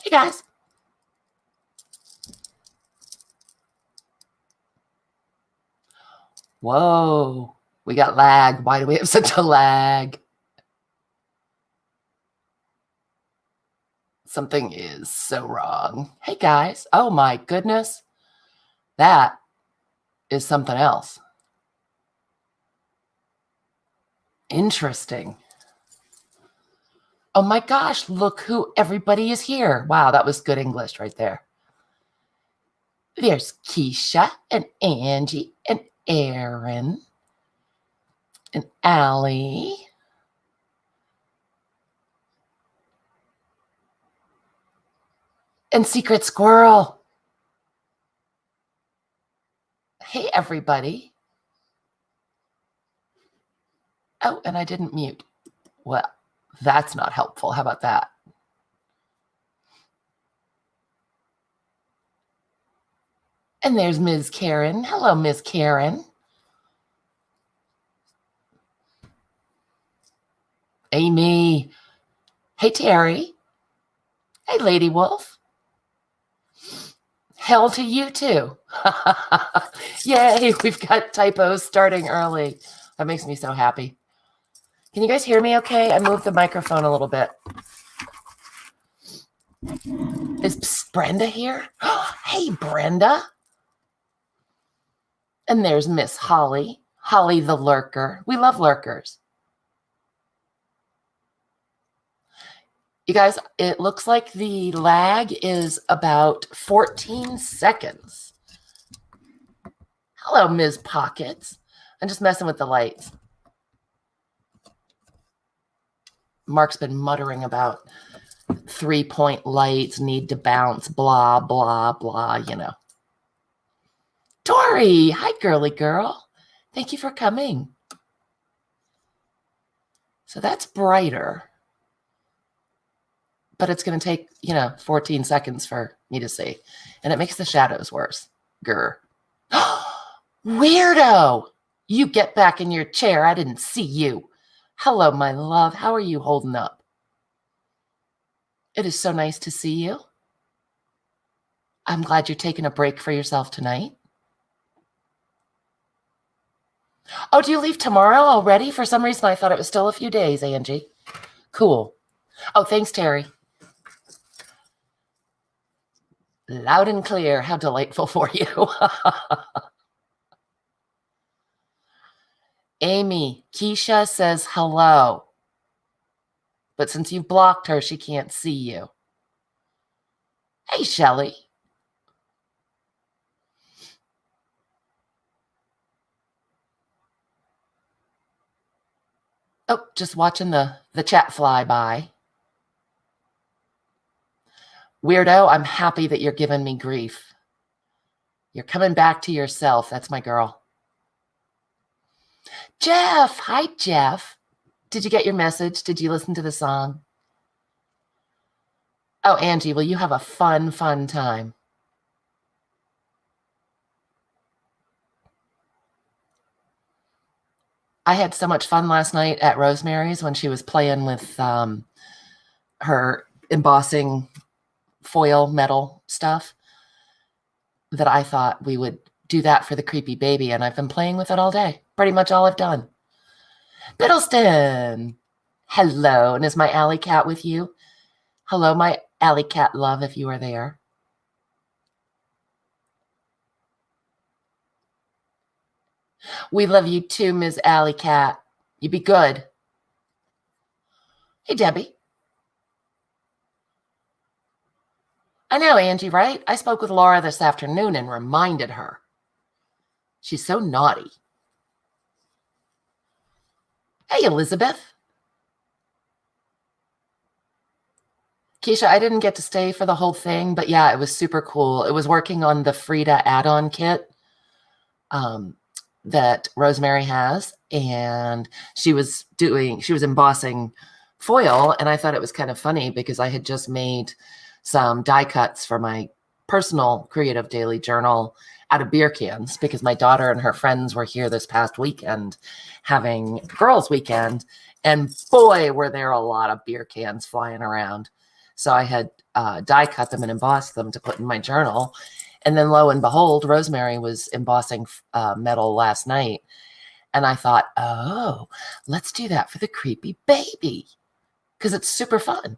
Hey, guys. Whoa, we got lag. Why do we have such a lag? Something is so wrong. Hey, guys. Oh, my goodness. That is something else. Interesting. Oh, my gosh. Look who everybody is here. Wow, that was good English right there. There's Keisha and Angie and Aaron and Allie. And Secret Squirrel. Hey, everybody. Oh, and I didn't mute. Well, that's not helpful. How about that? And there's Ms. Karen. Hello, Ms. Karen. Amy. Hey, Terry. Hey, Lady Wolf. Hell to you, too. Yay, we've got typos starting early. That makes me so happy. Can you guys hear me okay? I moved the microphone a little bit. Is Brenda here? Hey, Brenda. And there's Miss Holly. Holly the lurker. We love lurkers. You guys, it looks like the lag is about 14 seconds. Hello, Ms. Pockets. I'm just messing with the lights. Mark's been muttering about 3-point lights, need to bounce, blah, blah, blah, you know. Tori, hi, girly girl. Thank you for coming. So that's brighter. But it's going to take, 14 seconds for me to see. And it makes the shadows worse. Grr. Weirdo! You get back in your chair. I didn't see you. Hello, my love. How are you holding up? It is so nice to see you. I'm glad you're taking a break for yourself tonight. Oh, do you leave tomorrow already? For some reason, I thought it was still a few days, Angie. Cool. Oh, thanks, Terry. Loud and clear. How delightful for you. Amy, Keisha says hello. But since you've blocked her, she can't see you. Hey, Shelly. Oh, just watching the chat fly by. Weirdo, I'm happy that you're giving me grief. You're coming back to yourself. That's my girl. Jeff. Hi, Jeff. Did you get your message? Did you listen to the song? Oh, Angie, well, you have a fun time. I had so much fun last night at Rosemary's when she was playing with her embossing foil metal stuff that I thought we would do that for the creepy baby, and I've been playing with it all day. Pretty much all I've done. Biddleston. Hello. And is my alley cat with you? Hello, my alley cat love, if you are there. We love you too, Ms. Alley Cat. You be good. Hey, Debbie. I know, Angie, right? I spoke with Laura this afternoon and reminded her. She's so naughty. Hey, Elizabeth. Keisha, I didn't get to stay for the whole thing, but yeah, it was super cool. It was working on the Frida add-on kit that Rosemary has, and she was embossing foil, and I thought it was kind of funny because I had just made some die cuts for my personal creative daily journal out of beer cans because my daughter and her friends were here this past weekend having girls' weekend, and boy, were there a lot of beer cans flying around. So I had die cut them and embossed them to put in my journal. And then lo and behold, Rosemary was embossing metal last night. And I thought, oh, let's do that for the creepy baby, because it's super fun.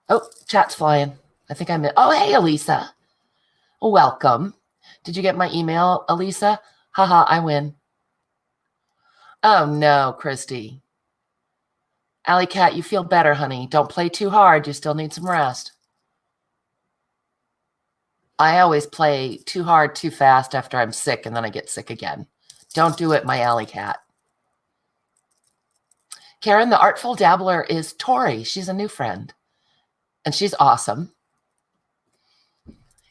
Oh, chat's flying. I think I oh, hey, Elisa. Welcome. Did you get my email, Elisa? Haha, I win. Oh, no, Christy. Alley Cat, you feel better, honey. Don't play too hard. You still need some rest. I always play too hard, too fast after I'm sick, and then I get sick again. Don't do it, my Alley Cat. Karen, the Artful Dabbler is Tori. She's a new friend, and she's awesome.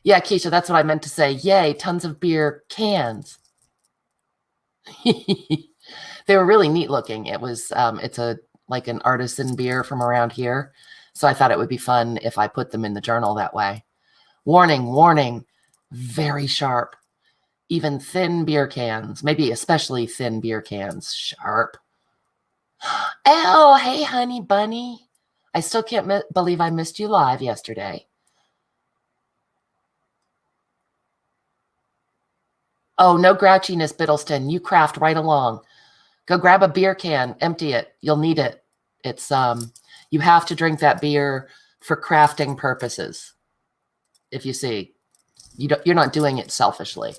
Yeah, Keisha, that's what I meant to say. Yay, tons of beer cans. They were really neat looking. It was, it's like an artisan beer from around here. So I thought it would be fun if I put them in the journal that way. Warning, warning, very sharp. Even thin beer cans, maybe especially thin beer cans, sharp. Oh, hey, honey bunny. I still can't believe I missed you live yesterday. Oh, no grouchiness, Biddleston. You craft right along. Go grab a beer can, empty it. You'll need it. It's you have to drink that beer for crafting purposes. If you see, you're not doing it selfishly.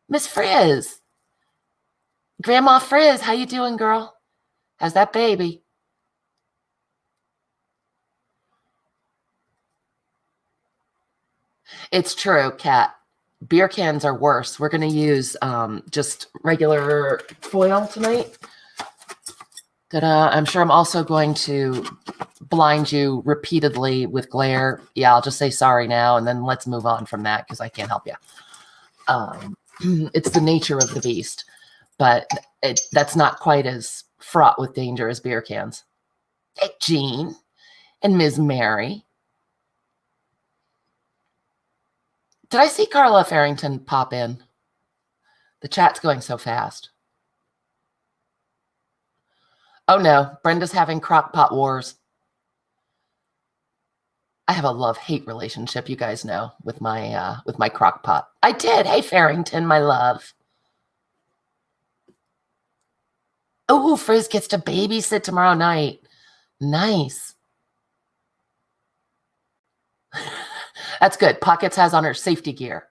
Miss Frizz, Grandma Frizz, how you doing, girl? How's that baby? It's true, Kat. Beer cans are worse. We're going to use just regular foil tonight. I'm sure I'm also going to blind you repeatedly with glare. Yeah, I'll just say sorry now, and then let's move on from that because I can't help you. It's the nature of the beast, but that's not quite as fraught with danger as beer cans. Hey, Jean and Ms. Mary. Did I see Carla Farrington pop in? The chat's going so fast. Oh no, Brenda's having crockpot wars. I have a love-hate relationship, you guys know, with my crockpot. I did. Hey, Farrington, my love. Oh, Frizz gets to babysit tomorrow night. Nice. That's good. Pockets has on her safety gear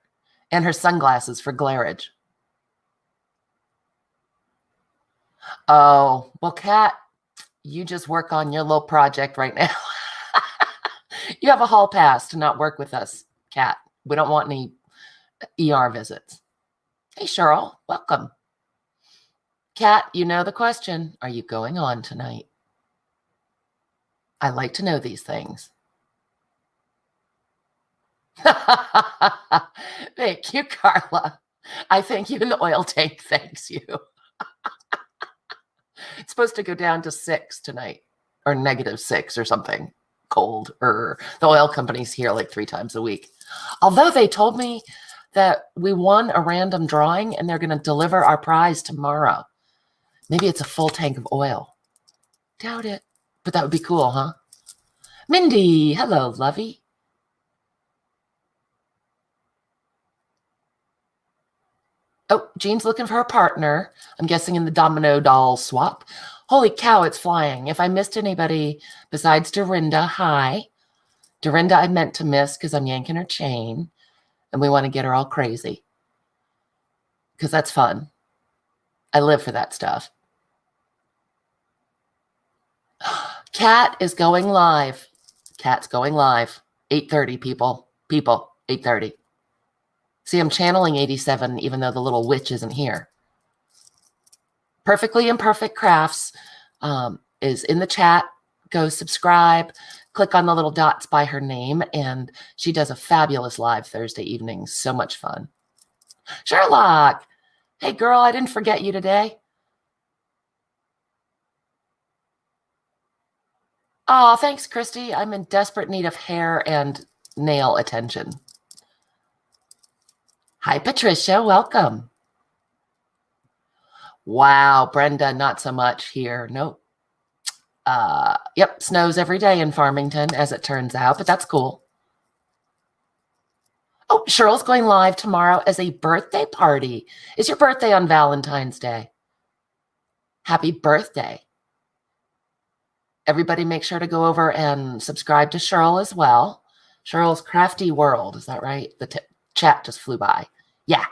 and her sunglasses for glarage. Oh, well, Kat, you just work on your little project right now. You have a hall pass to not work with us, Kat. We don't want any ER visits. Hey, Cheryl, welcome. Kat, you know the question. Are you going on tonight? I like to know these things. Thank you, Carla. I thank you, and the oil tank thanks you. It's supposed to go down to 6 tonight, or -6 or something. Cold, or the oil company's here like 3 times a week. Although they told me that we won a random drawing and they're going to deliver our prize tomorrow. Maybe it's a full tank of oil. Doubt it, but that would be cool, huh? Mindy, hello, lovey. Oh, Jean's looking for a partner. I'm guessing in the domino doll swap. Holy cow, it's flying. If I missed anybody besides Dorinda, hi. Dorinda, I meant to miss because I'm yanking her chain, and we want to get her all crazy because that's fun. I live for that stuff. Cat is going live. Cat's going live. 8:30, people. People, 8:30. See, I'm channeling 87, even though the little witch isn't here. Perfectly Imperfect Crafts is in the chat. Go subscribe. Click on the little dots by her name, and she does a fabulous live Thursday evening. So much fun. Sherlock, hey, girl, I didn't forget you today. Oh, thanks, Christy. I'm in desperate need of hair and nail attention. Hi, Patricia. Welcome. Wow, Brenda, not so much here. Nope. Yep, snows every day in Farmington, as it turns out, but that's cool. Oh, Cheryl's going live tomorrow as a birthday party. Is your birthday on Valentine's Day? Happy birthday. Everybody make sure to go over and subscribe to Cheryl as well. Cheryl's Crafty World. Is that right? The chat just flew by. Yeah.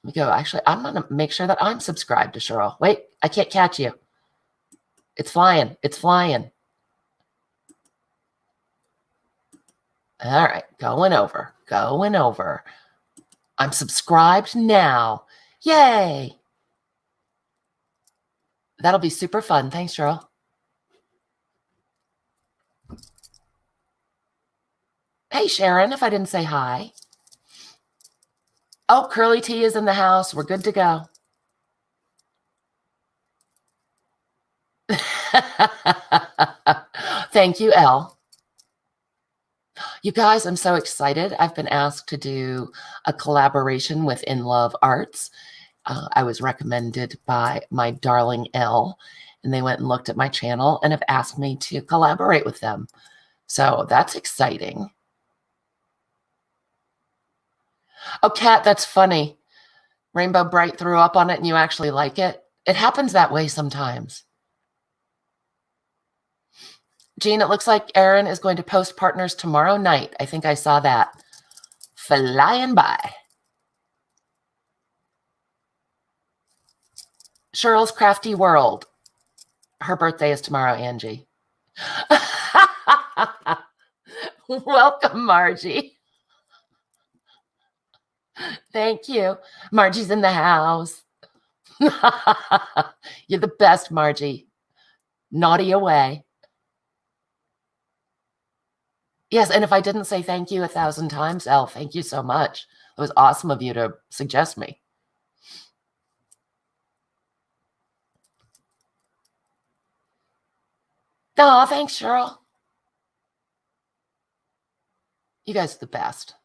Let me go. Actually, I'm going to make sure that I'm subscribed to Cheryl. Wait, I can't catch you. It's flying. It's flying. All right. Going over. Going over. I'm subscribed now. Yay. That'll be super fun. Thanks, Cheryl. Hey, Sharon, if I didn't say hi. Oh, Curly T is in the house. We're good to go. Thank you, Elle. You guys, I'm so excited. I've been asked to do a collaboration with In Love Arts. I was recommended by my darling Elle, and they went and looked at my channel and have asked me to collaborate with them. So that's exciting. Oh, Kat, that's funny. Rainbow Bright threw up on it and you actually like it. It happens that way sometimes. Jean, it looks like Erin is going to post partners tomorrow night. I think I saw that. Flying by. Cheryl's Crafty World. Her birthday is tomorrow, Angie. Welcome, Margie. Thank you. Margie's in the house. You're the best, Margie. Naughty away. Yes, and if I didn't say thank you 1,000 times, Elle, thank you so much. It was awesome of you to suggest me. Oh, thanks, Cheryl. You guys are the best.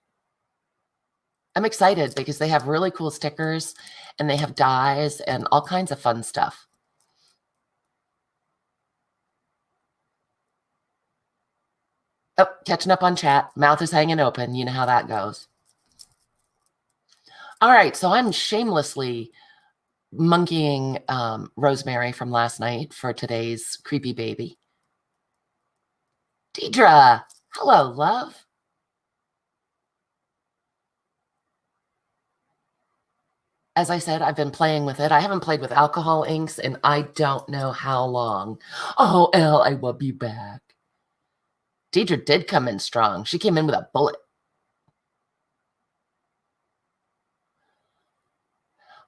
I'm excited because they have really cool stickers and they have dies and all kinds of fun stuff. Oh, catching up on chat. Mouth is hanging open. You know how that goes. All right, so I'm shamelessly monkeying Rosemary from last night for today's creepy baby. Deidre, hello, love. As I said, I've been playing with it. I haven't played with alcohol inks in I don't know how long. Oh, Elle, I will be back. Deidre did come in strong. She came in with a bullet.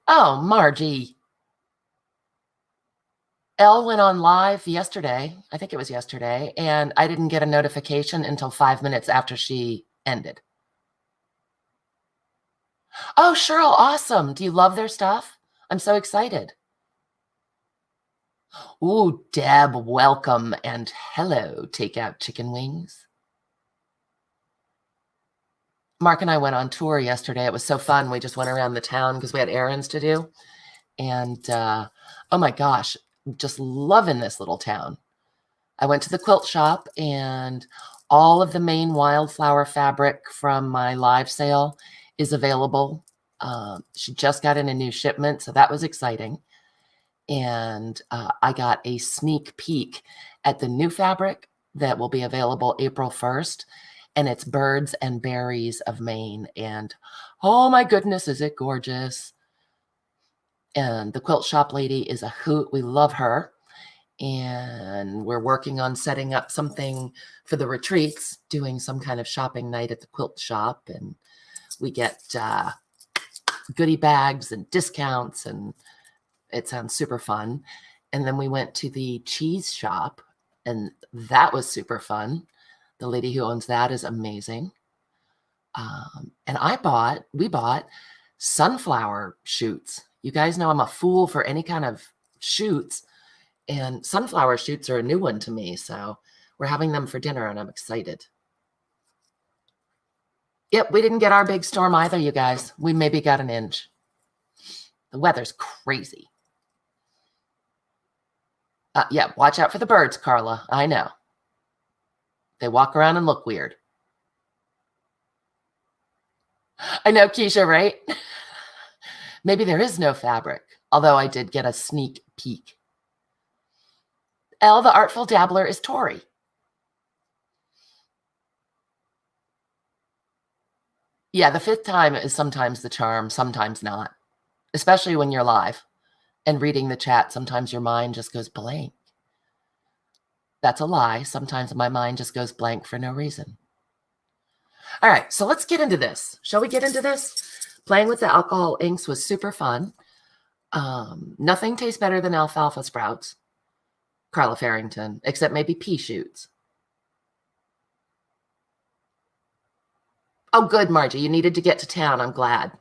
Oh, Margie. Elle went on live yesterday. I think it was yesterday. And I didn't get a notification until 5 minutes after she ended. Oh, Cheryl, awesome. Do you love their stuff? I'm so excited. Ooh, Deb, welcome. And hello, Takeout Chicken Wings. Mark and I went on tour yesterday. It was so fun. We just went around the town because we had errands to do. And oh my gosh, just loving this little town. I went to the quilt shop and all of the main wildflower fabric from my live sale is available. She just got in a new shipment, so that was exciting. And I got a sneak peek at the new fabric that will be available April 1st. And it's Birds and Berries of Maine. And oh my goodness, is it gorgeous. And the quilt shop lady is a hoot. We love her. And we're working on setting up something for the retreats, doing some kind of shopping night at the quilt shop. And we get goodie bags and discounts, and it sounds super fun. And then we went to the cheese shop, and that was super fun. The lady who owns that is amazing. And we bought sunflower shoots. You guys know I'm a fool for any kind of shoots, and sunflower shoots are a new one to me. So we're having them for dinner and I'm excited. Yep, we didn't get our big storm either, you guys. We maybe got an inch. The weather's crazy. Yeah, watch out for the birds, Carla. I know. They walk around and look weird. I know, Keisha, right? Maybe there is no fabric, although I did get a sneak peek. Elle, the artful dabbler, is Tori. Yeah, the fifth time is sometimes the charm, sometimes not, especially when you're live and reading the chat. Sometimes your mind just goes blank. That's a lie. Sometimes my mind just goes blank for no reason. All right, so let's get into this. Shall we get into this? Playing with the alcohol inks was super fun. Nothing tastes better than alfalfa sprouts, Carla Farrington, except maybe pea shoots. Oh, good, Margie. You needed to get to town. I'm glad.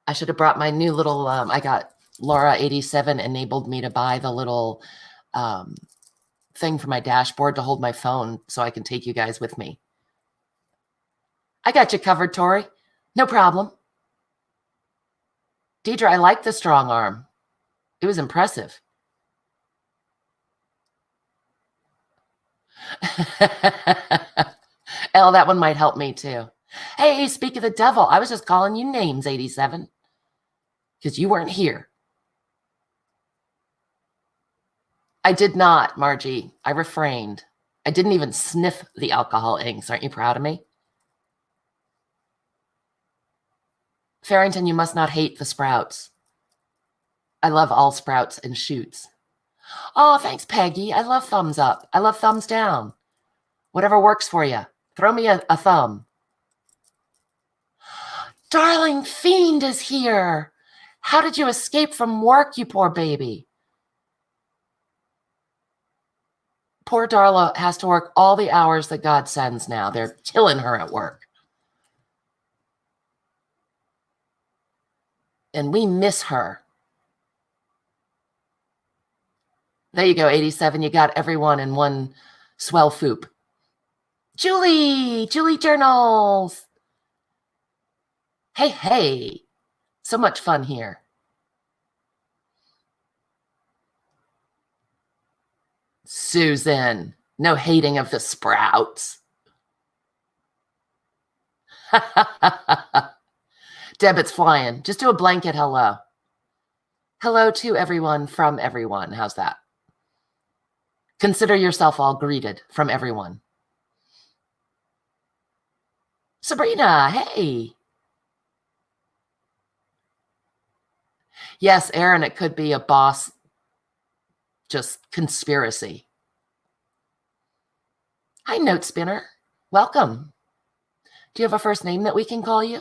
I should have brought my new little, I got Laura 87 enabled me to buy the little thing for my dashboard to hold my phone so I can take you guys with me. I got you covered, Tori. No problem. Deidre, I like the strong arm. It was impressive. Elle, that one might help me too. Hey, speak of the devil, I was just calling you names, 87, because you weren't here. I did not, Margie. I refrained. I didn't even sniff the alcohol inks. Aren't you proud of me? Farrington, you must not hate the sprouts. I love all sprouts and shoots. Oh, thanks, Peggy. I love thumbs up. I love thumbs down. Whatever works for you. Throw me a thumb. Darling Fiend is here. How did you escape from work, you poor baby? Poor Darla has to work all the hours that God sends now. They're killing her at work. And we miss her. There you go, 87. You got everyone in one swell foop. Julie Journals. Hey. So much fun here. Susan, no hating of the sprouts. Deb, it's flying. Just do a blanket hello. Hello to everyone from everyone. How's that? Consider yourself all greeted from everyone. Sabrina, hey. Yes, Aaron, it could be a boss just conspiracy. Hi, Note Spinner. Welcome. Do you have a first name that we can call you?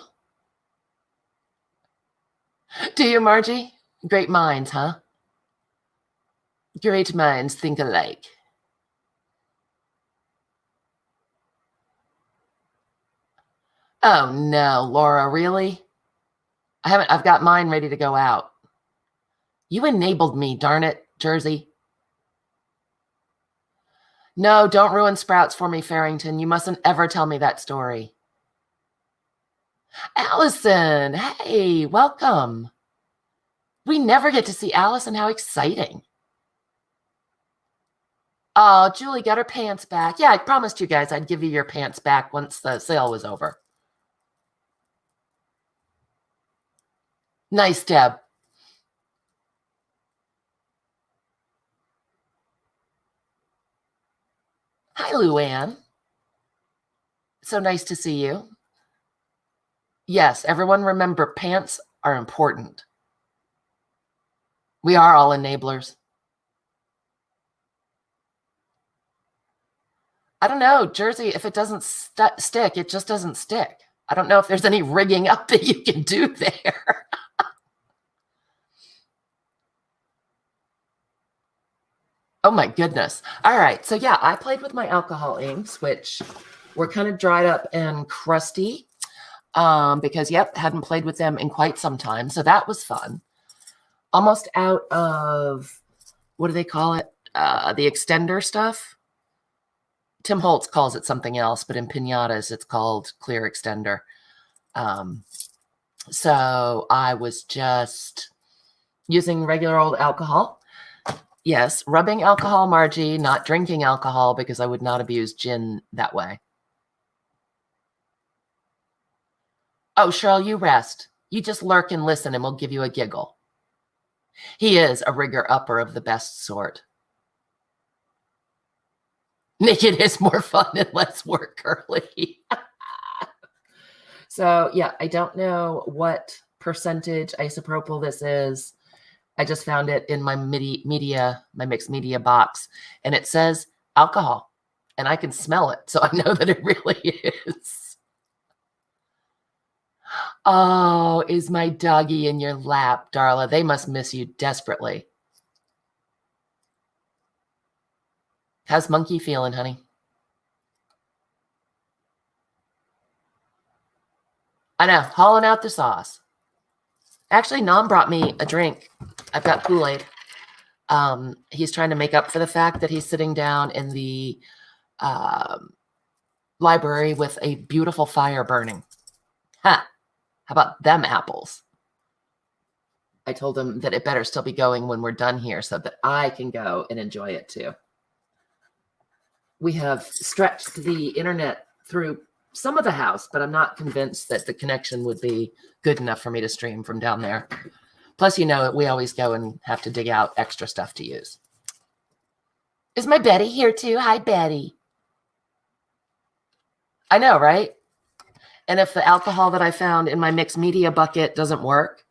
Do you, Margie? Great minds, huh? Great minds think alike. Oh, no, Laura, really? I've got mine ready to go out. You enabled me, darn it, Jersey. No, don't ruin sprouts for me, Farrington. You mustn't ever tell me that story. Allison, hey, welcome. We never get to see Allison. How exciting. Oh, Julie got her pants back. Yeah, I promised you guys I'd give you your pants back once the sale was over. Nice, Deb. Hi, Luann. So nice to see you. Yes, everyone remember pants are important. We are all enablers. I don't know, Jersey, if it doesn't stick, it just doesn't stick. I don't know if there's any rigging up that you can do there. Oh my goodness. All right. So yeah, I played with my alcohol inks, which were kind of dried up and crusty because, yep, hadn't played with them in quite some time. So that was fun. Almost out of, what do they call it? The extender stuff. Tim Holtz calls it something else, but in pinatas, it's called clear extender. So I was just using regular old alcohol. Yes, rubbing alcohol, Margie, not drinking alcohol, because I would not abuse gin that way. Oh, Cheryl, you rest. You just lurk and listen, and we'll give you a giggle. He is a rigger-upper of the best sort. Naked is more fun and less work, Curly. So, yeah, I don't know what percentage isopropyl this is. I just found it in my my mixed media box, and it says alcohol, and I can smell it, so I know that it really is. Oh, is my doggy in your lap, Darla? They must miss you desperately. How's Monkey feeling, honey? I know, hauling out the sauce. Actually, Nom brought me a drink. I've got Kool-Aid. He's trying to make up for the fact that he's sitting down in the library with a beautiful fire burning. Ha! How about them apples? I told him that it better still be going when we're done here so that I can go and enjoy it too. We have stretched the internet through some of the house, but I'm not convinced that the connection would be good enough for me to stream from down there. Plus, you know, we always go and have to dig out extra stuff to use. Is my Betty here too? Hi, Betty. I know, right? And if the alcohol that I found in my mixed media bucket doesn't work,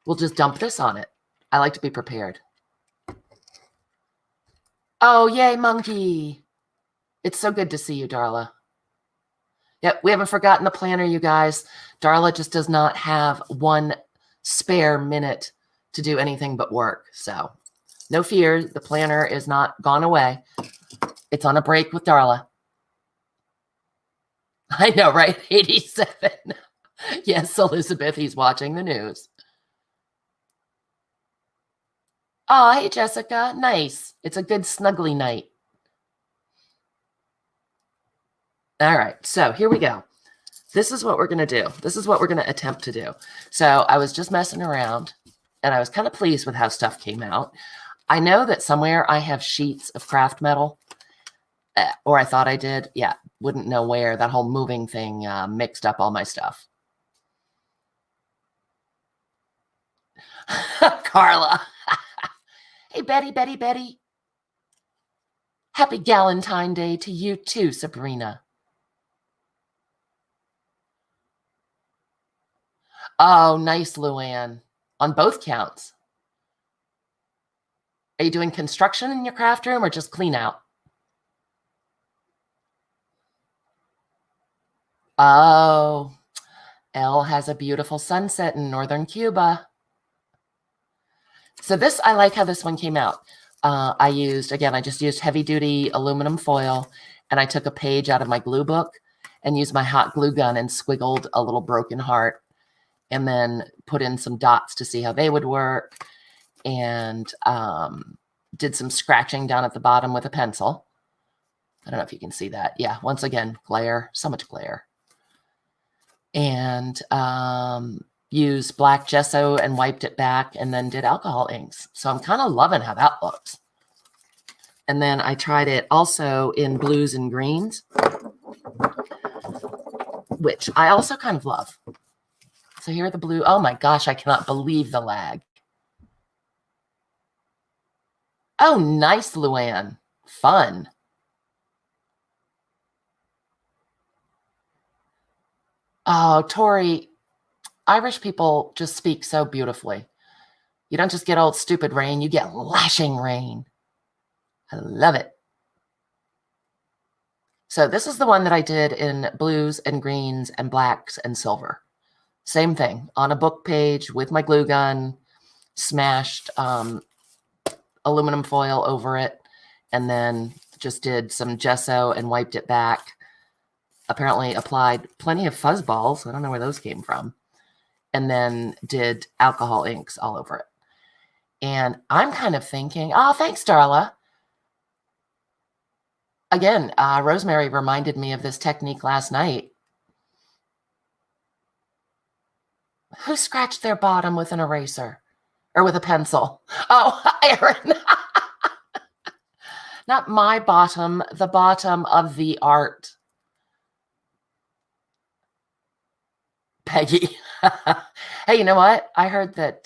we'll just dump this on it. I like to be prepared. Oh, yay, Monkey. It's so good to see you, Darla. Yep, we haven't forgotten the planner, you guys. Darla just does not have one spare minute to do anything but work. So no fear, the planner is not gone away. It's on a break with Darla. I know, right? 87. Yes, Elizabeth, he's watching the news. Oh, hey, Jessica. Nice. It's a good snuggly night. All right, so here we go. This is what we're going to do. This is what we're going to attempt to do. So I was just messing around, and I was kind of pleased with how stuff came out. I know that somewhere I have sheets of craft metal, or I thought I did. Yeah, wouldn't know where. That whole moving thing mixed up all my stuff. Carla. Hey, Betty, Betty, Betty. Happy Galentine Day to you too, Sabrina. Oh, nice, Luann. On both counts. Are you doing construction in your craft room or just clean out? Oh, Elle has a beautiful sunset in northern Cuba. So this, I like how this one came out. I just used heavy duty aluminum foil, and I took a page out of my glue book and used my hot glue gun and squiggled a little broken heart, and then put in some dots to see how they would work, and did some scratching down at the bottom with a pencil. I don't know if you can see that. Yeah, once again, glare, so much glare. And used black gesso and wiped it back, and then did alcohol inks. So I'm kind of loving how that looks. And then I tried it also in blues and greens, which I also kind of love. So here are the blue. Oh my gosh, I cannot believe the lag. Oh, nice, Luann. Fun. Oh, Tori, Irish people just speak so beautifully. You don't just get old stupid rain, you get lashing rain. I love it. So this is the one that I did in blues and greens and blacks and silver. Same thing, on a book page with my glue gun, smashed aluminum foil over it, and then just did some gesso and wiped it back. Apparently applied plenty of fuzz balls. I don't know where those came from. And then did alcohol inks all over it. And I'm kind of thinking, oh, thanks, Darla. Again, Rosemary reminded me of this technique last night. Who scratched their bottom with an eraser or with a pencil? Oh, Erin. Not my bottom, the bottom of the art. Peggy. Hey, you know what? I heard that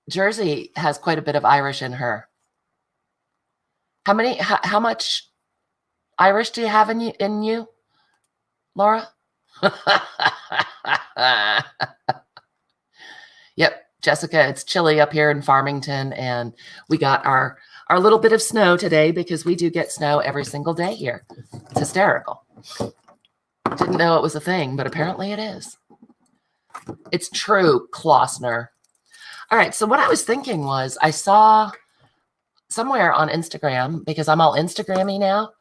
Jersey has quite a bit of Irish in her. How much Irish do you have in you, Laura? Yep, Jessica, it's chilly up here in Farmington, and we got our little bit of snow today because we do get snow every single day here. It's hysterical. Didn't know it was a thing, but apparently it is. It's true, Klossner. All right, so what I was thinking was I saw somewhere on Instagram, because I'm all Instagrammy now.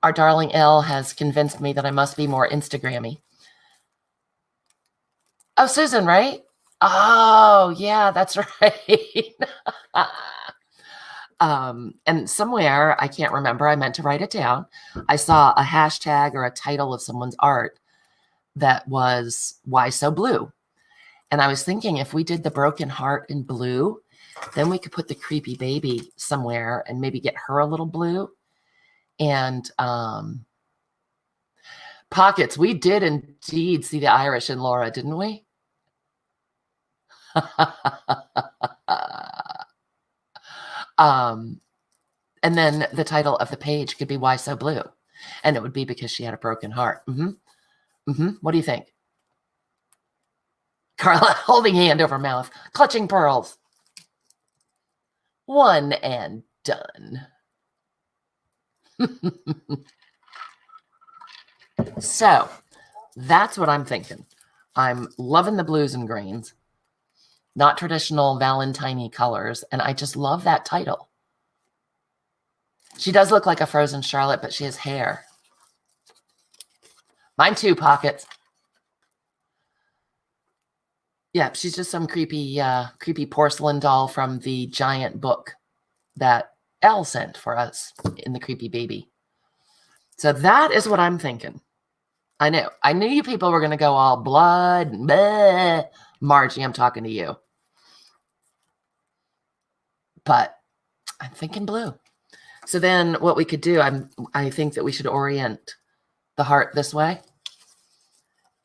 Our darling Elle has convinced me that I must be more Instagrammy. Oh, Susan, right? Oh, yeah, that's right. And somewhere, I can't remember, I meant to write it down. I saw a hashtag or a title of someone's art that was "Why So Blue?" And I was thinking if we did the broken heart in blue, then we could put the creepy baby somewhere and maybe get her a little blue. And pockets, we did indeed see the Irish in Laura, didn't we? And then the title of the page could be "Why So Blue?" And it would be because she had a broken heart. What do you think? Carla, holding hand over mouth, clutching pearls. One and done. So that's what I'm thinking. I'm loving the blues and greens, not traditional Valentine-y colors. And I just love that title. She does look like a frozen Charlotte, but she has hair. Mine too, pockets. Yeah, she's just some creepy porcelain doll from the giant book that Elle sent for us in the creepy baby. So that is what I'm thinking. I knew you people were going to go all blood. Bleh. Margie, I'm talking to you. But I'm thinking blue. So then what we could do, I think that we should orient the heart this way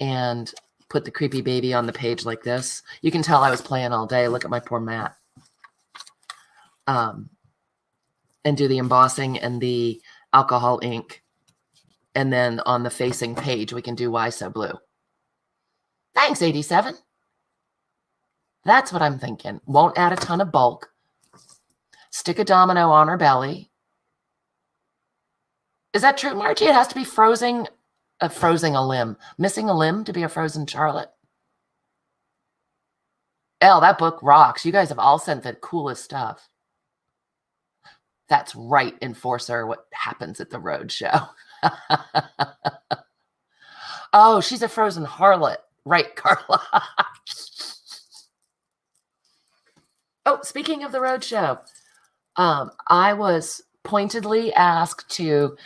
and put the creepy baby on the page like this. You can tell I was playing all day. Look at my poor mat. And do the embossing and the alcohol ink. And then on the facing page, we can do "Why So Blue?" Thanks, 87. That's what I'm thinking. Won't add a ton of bulk. Stick a domino on her belly. Is that true, Margie? It has to be frozen a limb. Missing a limb to be a frozen Charlotte. Elle, that book rocks. You guys have all sent the coolest stuff. That's right, Enforcer, what happens at the roadshow. Oh, she's a frozen harlot. Right, Carla. Oh, speaking of the roadshow, I was pointedly asked to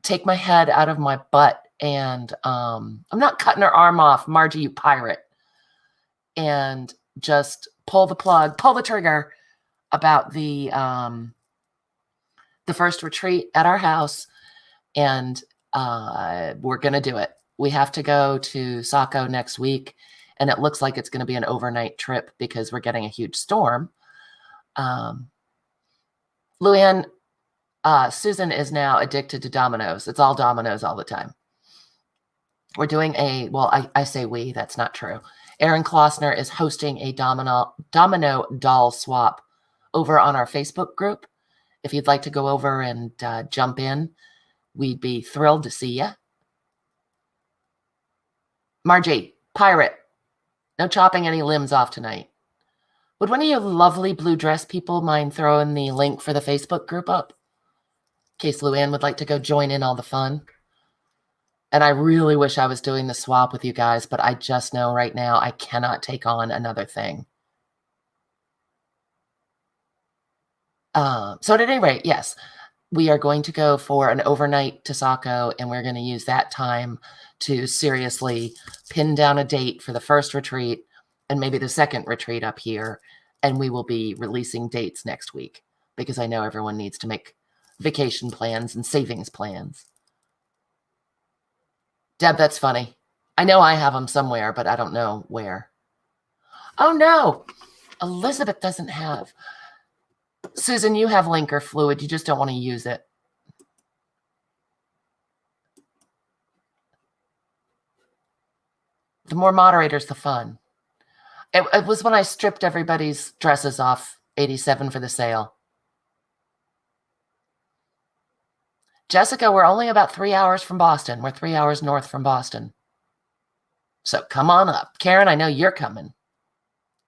take my head out of my butt, and I'm not cutting her arm off, Margie, you pirate, and just pull the trigger about the first retreat at our house, and we're going to do it. We have to go to Saco next week, and it looks like it's going to be an overnight trip because we're getting a huge storm. Luann, Susan is now addicted to dominoes. It's all dominoes all the time. We're doing I say we, that's not true. Aaron Klossner is hosting a domino doll swap over on our Facebook group. If you'd like to go over and jump in, we'd be thrilled to see you. Margie, pirate, no chopping any limbs off tonight. Would one of you lovely blue dress people mind throwing the link for the Facebook group up? In case Luann would like to go join in all the fun. And I really wish I was doing the swap with you guys, but I just know right now I cannot take on another thing. So at any rate, yes, we are going to go for an overnight to Saco, and we're going to use that time to seriously pin down a date for the first retreat and maybe the second retreat up here. And we will be releasing dates next week. because I know everyone needs to make vacation plans and savings plans. Deb, that's funny. I know I have them somewhere, but I don't know where. Oh, no. Elizabeth doesn't have. Susan, you have linker fluid. You just don't want to use it. The more moderators, the fun. It was when I stripped everybody's dresses off 87 for the sale. Jessica, we're only about 3 hours from Boston. We're 3 hours north from Boston. So come on up. Karen, I know you're coming.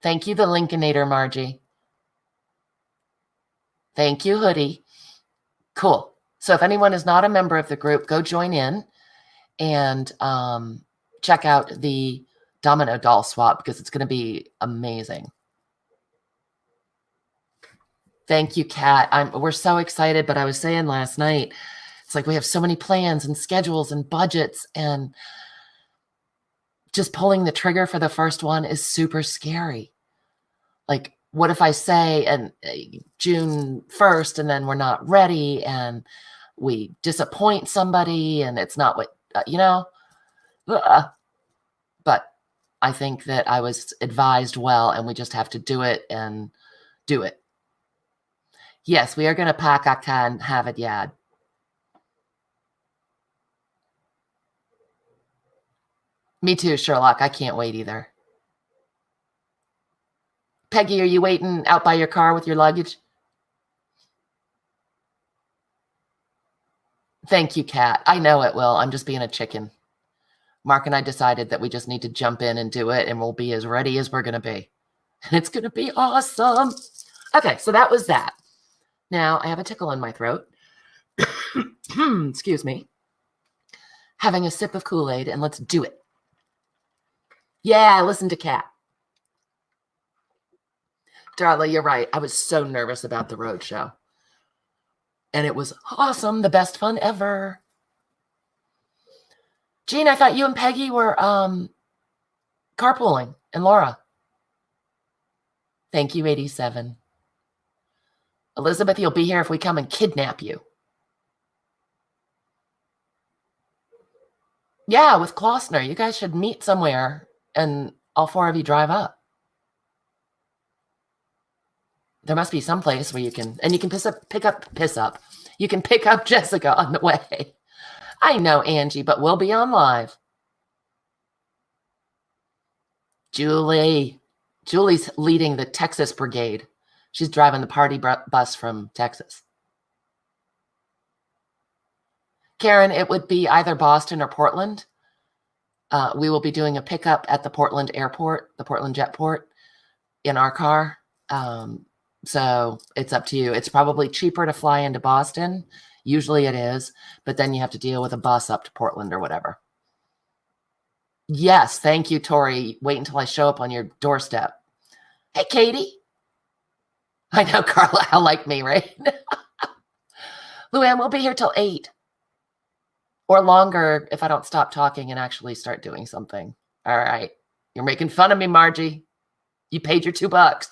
Thank you, the Lincolnator, Margie. Thank you, Hoodie. Cool. So if anyone is not a member of the group, go join in and check out the domino doll swap because it's going to be amazing. Thank you, Kat. We're so excited, but I was saying last night, it's like we have so many plans and schedules and budgets, and just pulling the trigger for the first one is super scary. Like, what if I say and June 1st and then we're not ready and we disappoint somebody and it's not what, But I think that I was advised well, and we just have to do it and do it. Yes, we are going to pack Akka and have it, yeah. Me too, Sherlock. I can't wait either. Peggy, are you waiting out by your car with your luggage? Thank you, Kat. I know it will. I'm just being a chicken. Mark and I decided that we just need to jump in and do it, and we'll be as ready as we're going to be. And it's going to be awesome. Okay, so that was that. Now, I have a tickle in my throat. Excuse me. Having a sip of Kool-Aid, and let's do it. Yeah, listen to Kat. Darla, you're right. I was so nervous about the road show. And it was awesome. The best fun ever. Jean, I thought you and Peggy were carpooling. And Laura. Thank you, 87. Elizabeth, you'll be here if we come and kidnap you. Yeah, with Klossner. You guys should meet somewhere and all 4 of you drive up. There must be some place where you can, and you can You can pick up Jessica on the way. I know, Angie, but we'll be on live. Julie's leading the Texas Brigade. She's driving the party bus from Texas. Karen, it would be either Boston or Portland. We will be doing a pickup at the Portland airport, the Portland Jetport, in our car. So it's up to you. It's probably cheaper to fly into Boston. Usually it is, but then you have to deal with a bus up to Portland or whatever. Yes, thank you, Tori. Wait until I show up on your doorstep. Hey, Katie. I know, Carla, how like me, right? Luann, we'll be here till 8. Or longer if I don't stop talking and actually start doing something. All right. You're making fun of me, Margie. You paid your $2.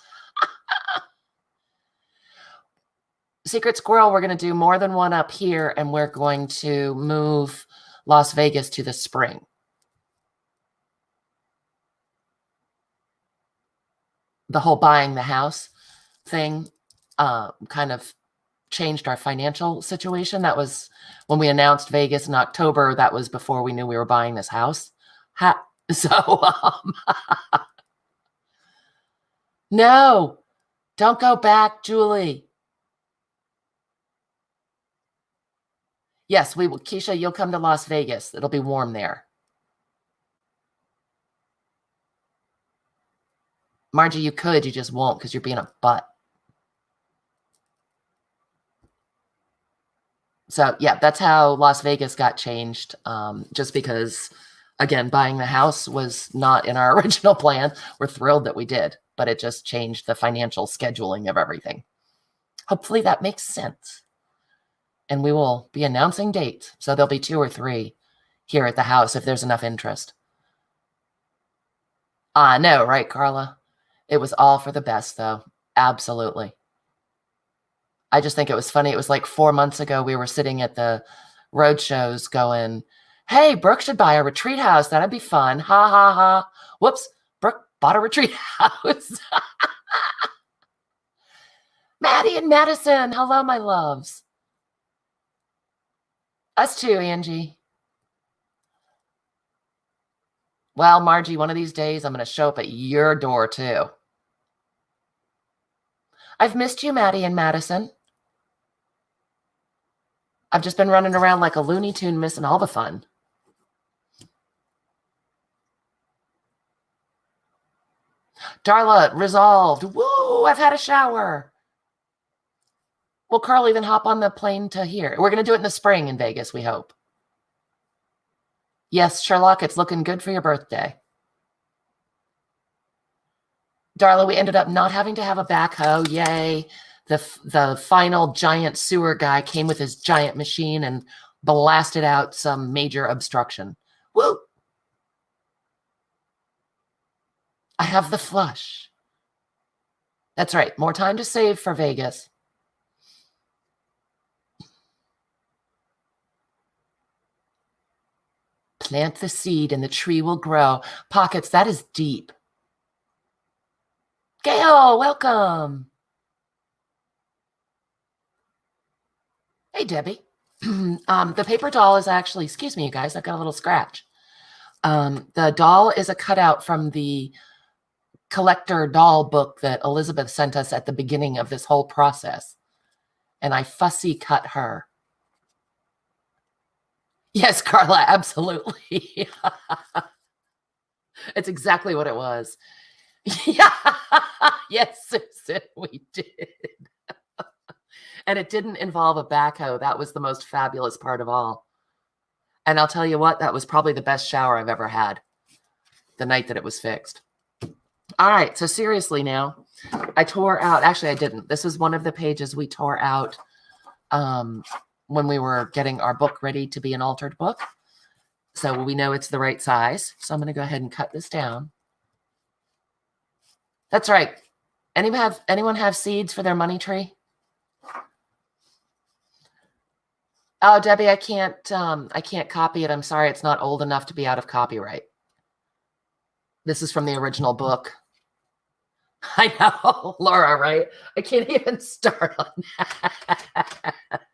Secret Squirrel, we're going to do more than one up here, and we're going to move Las Vegas to the spring. The whole buying the house thing kind of changed our financial situation. That was when we announced Vegas in October. That was before we knew we were buying this house. No, don't go back, Julie. Yes, we will. Keisha, you'll come to Las Vegas. It'll be warm there. Margie, you could. You just won't because you're being a butt. So, yeah, that's how Las Vegas got changed. Just because, again, buying the house was not in our original plan. We're thrilled that we did, but it just changed the financial scheduling of everything. Hopefully that makes sense. And we will be announcing dates. So there'll be 2 or 3 here at the house if there's enough interest. I know, right, Carla? It was all for the best, though. Absolutely. I just think it was funny. It was like 4 months ago, we were sitting at the road shows going, hey, Brooke should buy a retreat house. That'd be fun. Ha, ha, ha. Whoops. Brooke bought a retreat house. Maddie and Madison. Hello, my loves. Us too, Angie. Well, Margie, one of these days, I'm going to show up at your door too. I've missed you, Maddie and Madison. I've just been running around like a Looney Tune missing all the fun. Darla, resolved. Woo, I've had a shower. Will Carly then hop on the plane to here? We're going to do it in the spring in Vegas, we hope. Yes, Sherlock, it's looking good for your birthday. Darla, we ended up not having to have a backhoe. Yay. The final giant sewer guy came with his giant machine and blasted out some major obstruction. Woo! I have the flush. That's right. More time to save for Vegas. Plant the seed and the tree will grow. Pockets, that is deep. Gail, welcome. Hey, Debbie. The paper doll is actually, excuse me, you guys, I've got a little scratch. The doll is a cutout from the collector doll book that Elizabeth sent us at the beginning of this whole process. And I fussy cut her. Yes, Carla, absolutely. It's exactly what it was. Yeah. Yes, Susan, we did. And it didn't involve a backhoe. That was the most fabulous part of all. And I'll tell you what, that was probably the best shower I've ever had the night that it was fixed. All right, so seriously now, I tore out, actually I didn't. This was one of the pages we tore out when we were getting our book ready to be an altered book. So we know it's the right size. So I'm going to go ahead and cut this down. That's right. Anyone have seeds for their money tree? Oh, Debbie, I can't copy it. I'm sorry. It's not old enough to be out of copyright. This is from the original book. I know, Laura, right? I can't even start on that.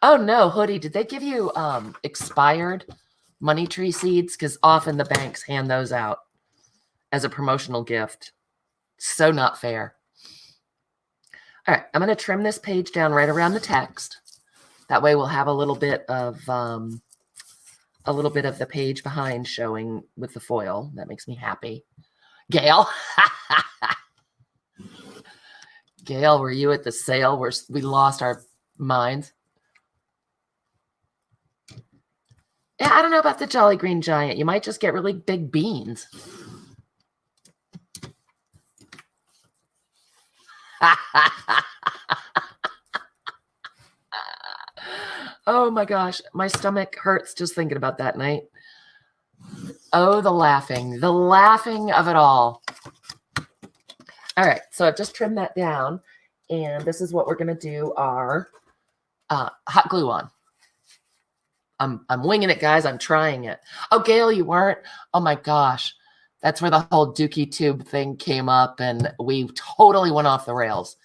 Oh no, Hoodie, did they give you expired money tree seeds? Because often the banks hand those out as a promotional gift. So not fair. All right, I'm going to trim this page down right around the text. That way we'll have a little bit of the page behind showing with the foil. That makes me happy. Gail. Gail, were you at the sale where we lost our minds? Yeah, I don't know about the Jolly Green Giant. You might just get really big beans. Oh my gosh, my stomach hurts just thinking about that night. Oh, the laughing of it all. All right, so I've just trimmed that down, and this is what we're going to do our hot glue on. I'm winging it, guys. I'm trying it. Oh, Gail, you weren't? Oh my gosh. That's where the whole Dookie Tube thing came up, and we totally went off the rails.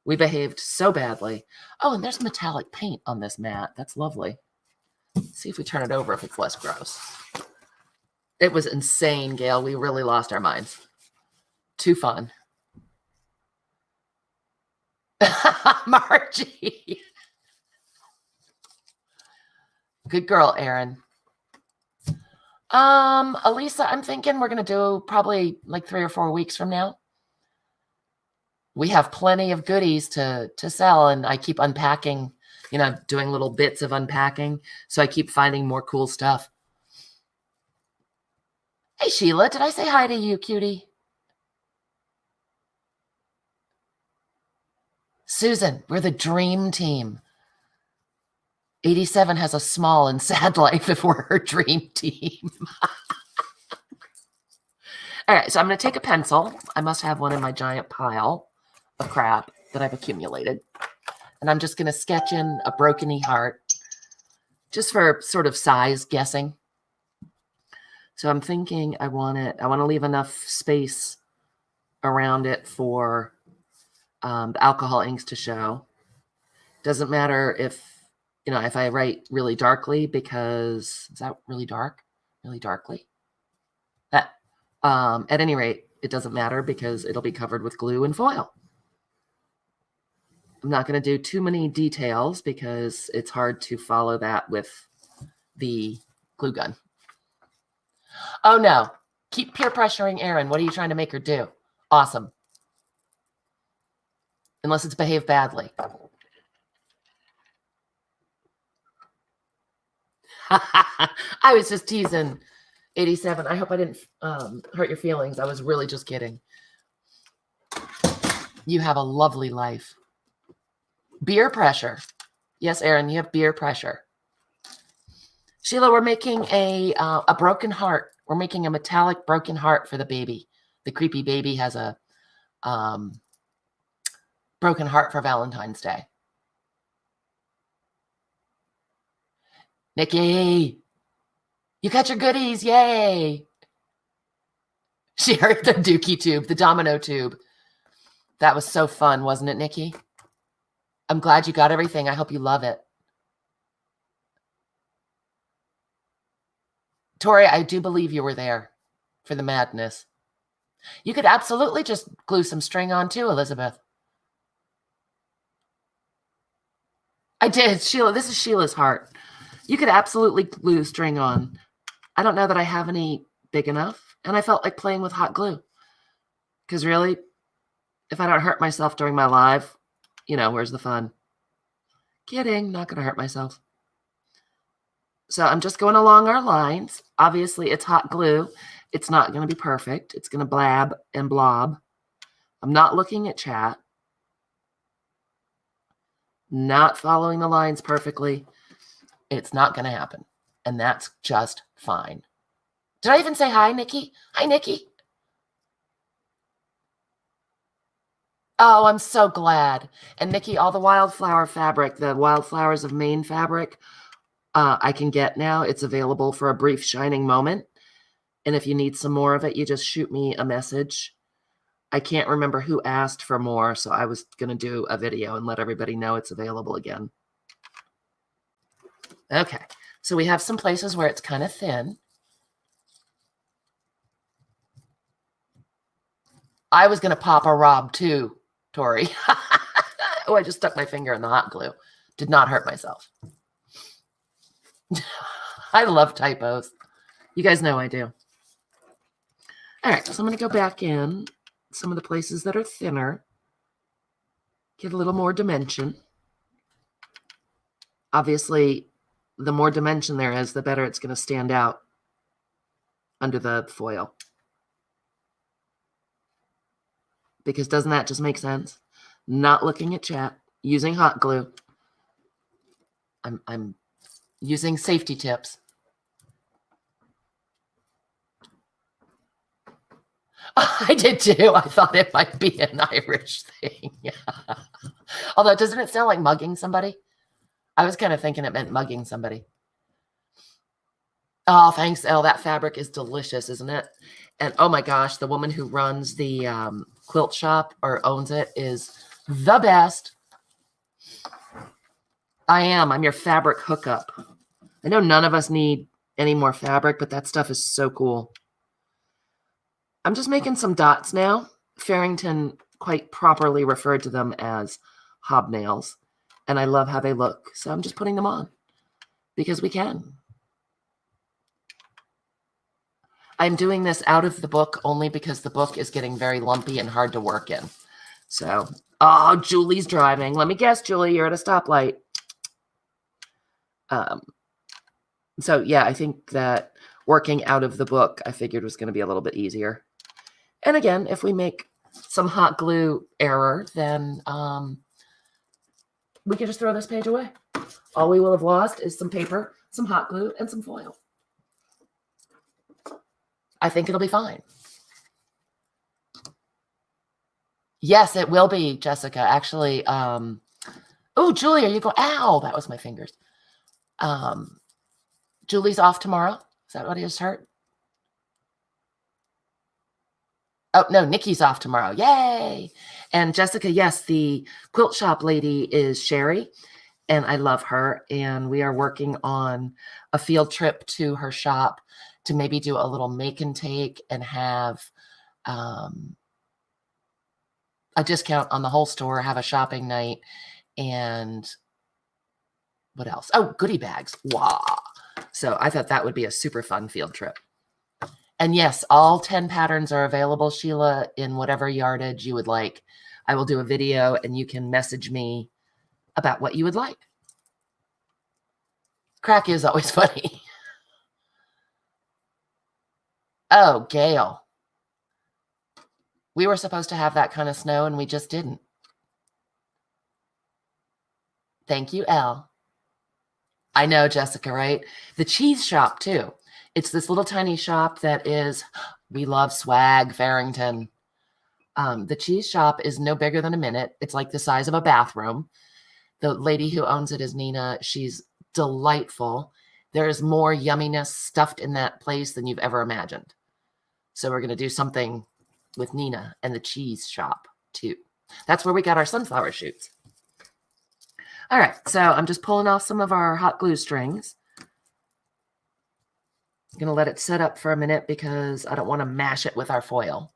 We behaved so badly. Oh, and there's metallic paint on this mat. That's lovely. Let's see if we turn it over if it's less gross. It was insane, Gail. We really lost our minds. Too fun. Margie. Good girl, Erin. Elisa, I'm thinking we're going to do probably like 3 or 4 weeks from now. We have plenty of goodies to sell, and I keep unpacking, doing little bits of unpacking. So I keep finding more cool stuff. Hey, Sheila, did I say hi to you, cutie? Susan, we're the dream team. 87 has a small and sad life if we're her dream team. All right, so I'm going to take a pencil. I must have one in my giant pile of crap that I've accumulated. And I'm just going to sketch in a broken heart just for sort of size guessing. So I'm thinking I want to leave enough space around it for the alcohol inks to show. Doesn't matter if I write really darkly, because is that really dark? Really darkly? At any rate, it doesn't matter because it'll be covered with glue and foil. I'm not going to do too many details because it's hard to follow that with the glue gun. Oh no, keep peer pressuring Erin. What are you trying to make her do? Awesome. Unless it's behaved badly. I was just teasing, 87. I hope I didn't hurt your feelings. I was really just kidding. You have a lovely life. Beer pressure. Yes, Erin, you have beer pressure. Sheila, we're making a broken heart. We're making a metallic broken heart for the baby. The creepy baby has a broken heart for Valentine's Day. Nikki, you got your goodies. Yay. She heard the dookie tube, the domino tube. That was so fun, wasn't it, Nikki? I'm glad you got everything. I hope you love it. Tori, I do believe you were there for the madness. You could absolutely just glue some string on too, Elizabeth. I did, Sheila. This is Sheila's heart. You could absolutely glue string on. I don't know that I have any big enough, and I felt like playing with hot glue. Because really, if I don't hurt myself during my live, where's the fun? Kidding, not going to hurt myself. So I'm just going along our lines. Obviously, it's hot glue. It's not going to be perfect. It's going to blab and blob. I'm not looking at chat. Not following the lines perfectly. It's not going to happen. And that's just fine. Did I even say hi, Nikki? Hi, Nikki. Oh, I'm so glad. And Nikki, all the wildflower fabric, the Wildflowers of Maine fabric, I can get now. It's available for a brief shining moment. And if you need some more of it, you just shoot me a message. I can't remember who asked for more, so I was going to do a video and let everybody know it's available again. Okay, so we have some places where it's kind of thin. I was going to pop a Rob too, Tori. Oh, I just stuck my finger in the hot glue. Did not hurt myself. I love typos. You guys know I do. All right, so I'm going to go back in some of the places that are thinner. Give a little more dimension. Obviously, the more dimension there is, the better it's going to stand out under the foil. Because doesn't that just make sense? Not looking at chat, using hot glue. I'm using safety tips. I did too. I thought it might be an Irish thing. Although, doesn't it sound like mugging somebody? I was kind of thinking it meant mugging somebody. Oh, thanks, Elle. That fabric is delicious, isn't it? And oh my gosh, the woman who runs the quilt shop or owns it is the best. I'm your fabric hookup. I know none of us need any more fabric, but that stuff is so cool. I'm just making some dots now. Farrington quite properly referred to them as hobnails, and I love how they look. So I'm just putting them on because we can. I'm doing this out of the book only because the book is getting very lumpy and hard to work in. So, oh, Julie's driving. Let me guess, Julie, you're at a stoplight. So yeah, I think that working out of the book, I figured was going to be a little bit easier. And again, if we make some hot glue error, then we can just throw this page away. All we will have lost is some paper, some hot glue, and some foil. I think it'll be fine. Yes, it will be, Jessica. Actually, oh, Julie, are you going? Ow, that was my fingers. Julie's off tomorrow. Is that what he just heard? Oh, no, Nikki's off tomorrow. Yay. And Jessica, yes, the quilt shop lady is Sherry, and I love her. And we are working on a field trip to her shop to maybe do a little make and take and have a discount on the whole store, have a shopping night, and what else? Oh, goodie bags. Wow. So I thought that would be a super fun field trip. And yes, all 10 patterns are available, Sheila, in whatever yardage you would like. I will do a video and you can message me about what you would like. Crack is always funny. Oh, Gail. We were supposed to have that kind of snow and we just didn't. Thank you, Elle. I know, Jessica, right? The cheese shop, too. It's this little tiny shop that is, we love swag, Farrington. The cheese shop is no bigger than a minute. It's like the size of a bathroom. The lady who owns it is Nina. She's delightful. There is more yumminess stuffed in that place than you've ever imagined. So we're going to do something with Nina and the cheese shop, too. That's where we got our sunflower shoots. All right, so I'm just pulling off some of our hot glue strings. I'm going to let it set up for a minute because I don't want to mash it with our foil.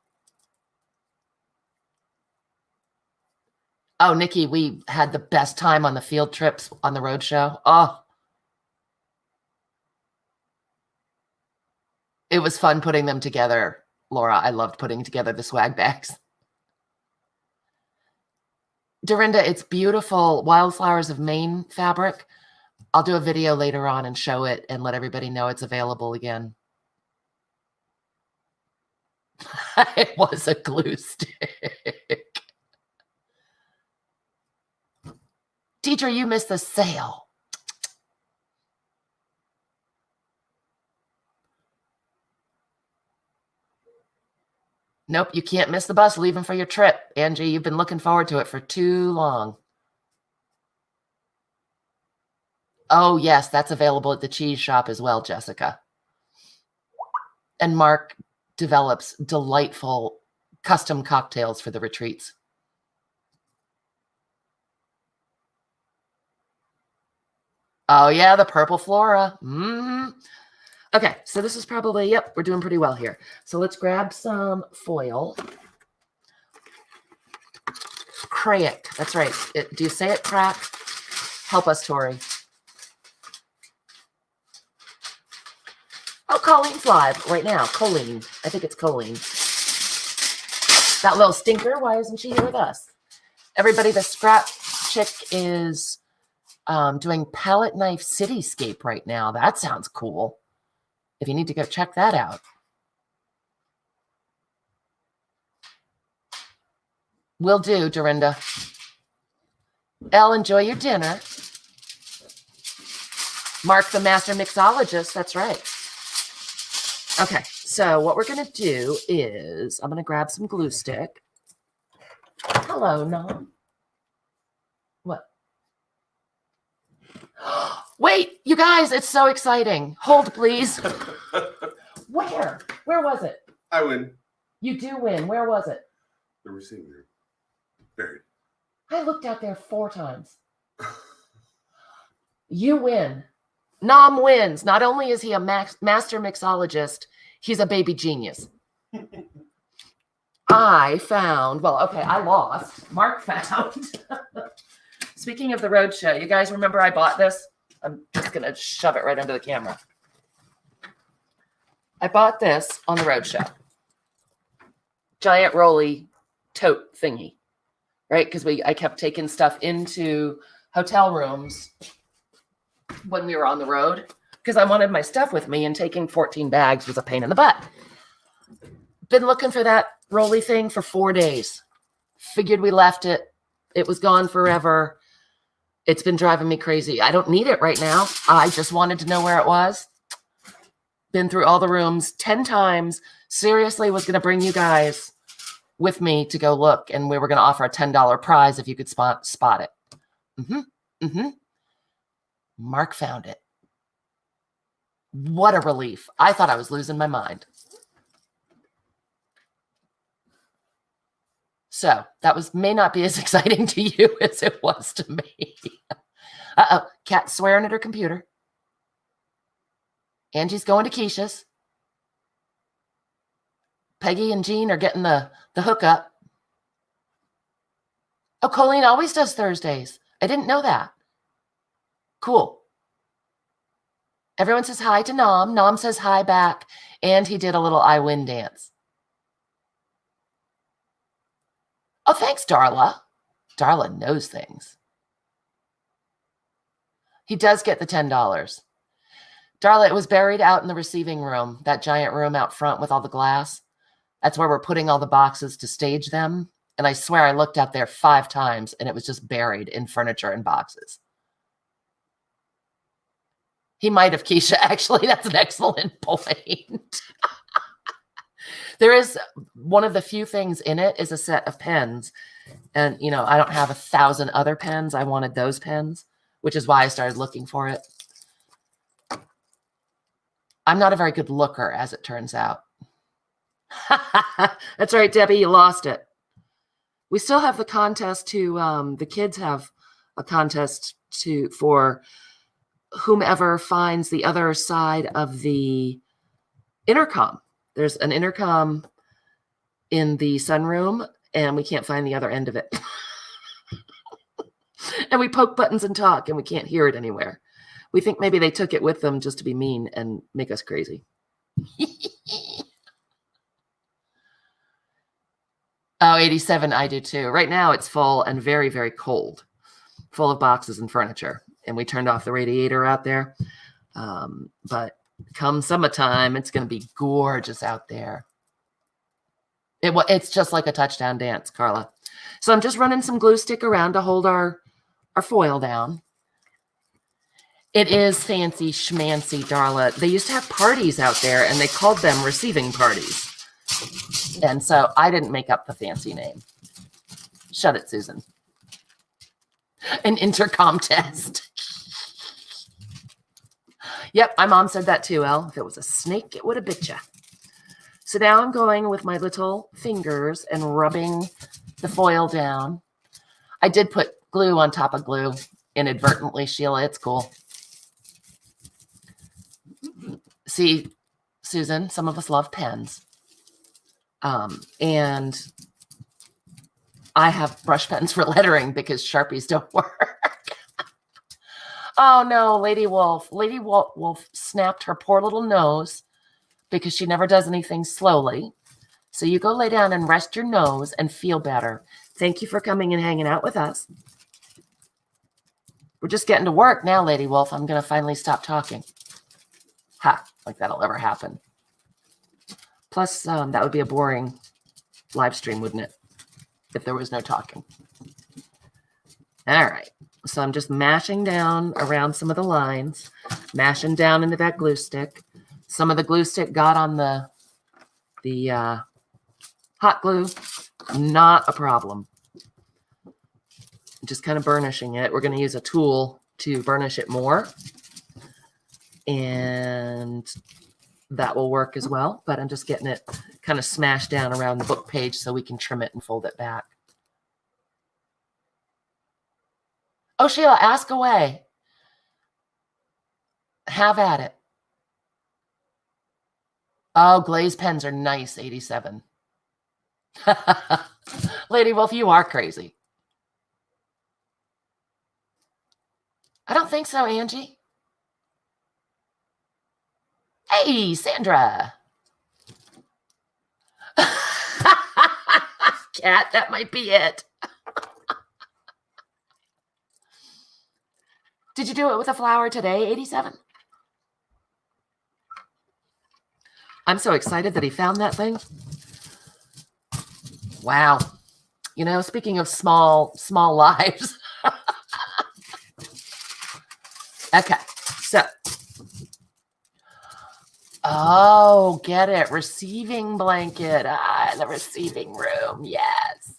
Oh, Nikki, we had the best time on the field trips on the road show. Oh, it was fun putting them together, Laura. I loved putting together the swag bags. Dorinda, it's beautiful Wildflowers of Maine fabric. I'll do a video later on and show it and let everybody know it's available again. It was a glue stick. Teacher, you missed the sale. Nope, you can't miss the bus leaving for your trip. Angie, you've been looking forward to it for too long. Oh, yes, that's available at the cheese shop as well, Jessica. And Mark develops delightful custom cocktails for the retreats. Oh, yeah, the purple flora. Okay, so this is probably, yep, we're doing pretty well here. So let's grab some foil. Crack, that's right. Do you say it, crack? Help us, Tori. Oh, Colleen's live right now. Colleen. I think it's Colleen. That little stinker, why isn't she here with us? Everybody, the scrap chick is doing palette knife cityscape right now. That sounds cool. If you need to go check that out. Will do, Dorinda. Elle, enjoy your dinner. Mark, the master mixologist. That's right. Okay, so what we're going to do is I'm going to grab some glue stick. Hello, Nom. What? Wait, you guys, it's so exciting. Hold, please. Where? Where was it? I win. You do win. Where was it? The receiving room. Buried. I looked out there 4 times. You win. Nom wins. Not only is he a master mixologist, he's a baby genius. I found, well, okay, I lost. Mark found. Speaking of the road show, you guys remember I bought this? I'm just going to shove it right under the camera. I bought this on the road show. Giant rolly tote thingy, right? Because I kept taking stuff into hotel rooms when we were on the road because I wanted my stuff with me, and taking 14 bags was a pain in the butt. Been looking for that rolly thing for 4 days. Figured we left it. It was gone forever. It's been driving me crazy. I don't need it right now. I just wanted to know where it was. Been through all the rooms 10 times. Seriously was going to bring you guys with me to go look, and we were going to offer a $10 prize if you could spot it. Mark found it. What a relief. I thought I was losing my mind. So that may not be as exciting to you as it was to me. Uh-oh, Kat swearing at her computer. Angie's going to Keisha's. Peggy and Jean are getting the hookup. Oh, Colleen always does Thursdays. I didn't know that. Cool. Everyone says hi to Nom. Nom says hi back. And he did a little I win dance. Oh, thanks, Darla. Darla knows things. He does get the $10. Darla, it was buried out in the receiving room, that giant room out front with all the glass. That's where we're putting all the boxes to stage them. And I swear I looked out there 5 times and it was just buried in furniture and boxes. He might have, Keisha. Actually, that's an excellent point. There is one of the few things in it is a set of pens. And, you know, I don't have 1,000 other pens. I wanted those pens, which is why I started looking for it. I'm not a very good looker, as it turns out. That's right, Debbie, you lost it. We still have the contest to, the kids have a contest for whomever finds the other side of the intercom. There's an intercom in the sunroom, and we can't find the other end of it. And we poke buttons and talk, and we can't hear it anywhere. We think maybe they took it with them just to be mean and make us crazy. Oh, 87, I do too. Right now it's full and very, very cold, full of boxes and furniture. And we turned off the radiator out there. But come summertime, it's going to be gorgeous out there. It's just like a touchdown dance, Carla. So I'm just running some glue stick around to hold our foil down. It is fancy schmancy, Darla. They used to have parties out there, and they called them receiving parties. And so I didn't make up the fancy name. Shut it, Susan. An intercom test. Yep, my mom said that too, Elle. If it was a snake, it would have bit you. So now I'm going with my little fingers and rubbing the foil down. I did put glue on top of glue inadvertently, Sheila. It's cool. See, Susan, some of us love pens. And I have brush pens for lettering because Sharpies don't work. Oh, no, Lady Wolf. Lady Wolf snapped her poor little nose because she never does anything slowly. So you go lay down and rest your nose and feel better. Thank you for coming and hanging out with us. We're just getting to work now, Lady Wolf. I'm going to finally stop talking. Ha, like that'll ever happen. Plus, that would be a boring live stream, wouldn't it? If there was no talking. All right. So I'm just mashing down around some of the lines, mashing down into that glue stick. Some of the glue stick got on the hot glue. Not a problem. Just kind of burnishing it. We're going to use a tool to burnish it more. And that will work as well. But I'm just getting it kind of smashed down around the book page so we can trim it and fold it back. Oh, Sheila, ask away. Have at it. Oh, glazed pens are nice, 87. Lady Wolf, you are crazy. I don't think so, Angie. Hey, Sandra. Cat, that might be it. Did you do it with a flower today, 87? I'm so excited that he found that thing. Wow. You know, speaking of small lives. Okay, so. Oh, get it. Receiving blanket. The receiving room. Yes.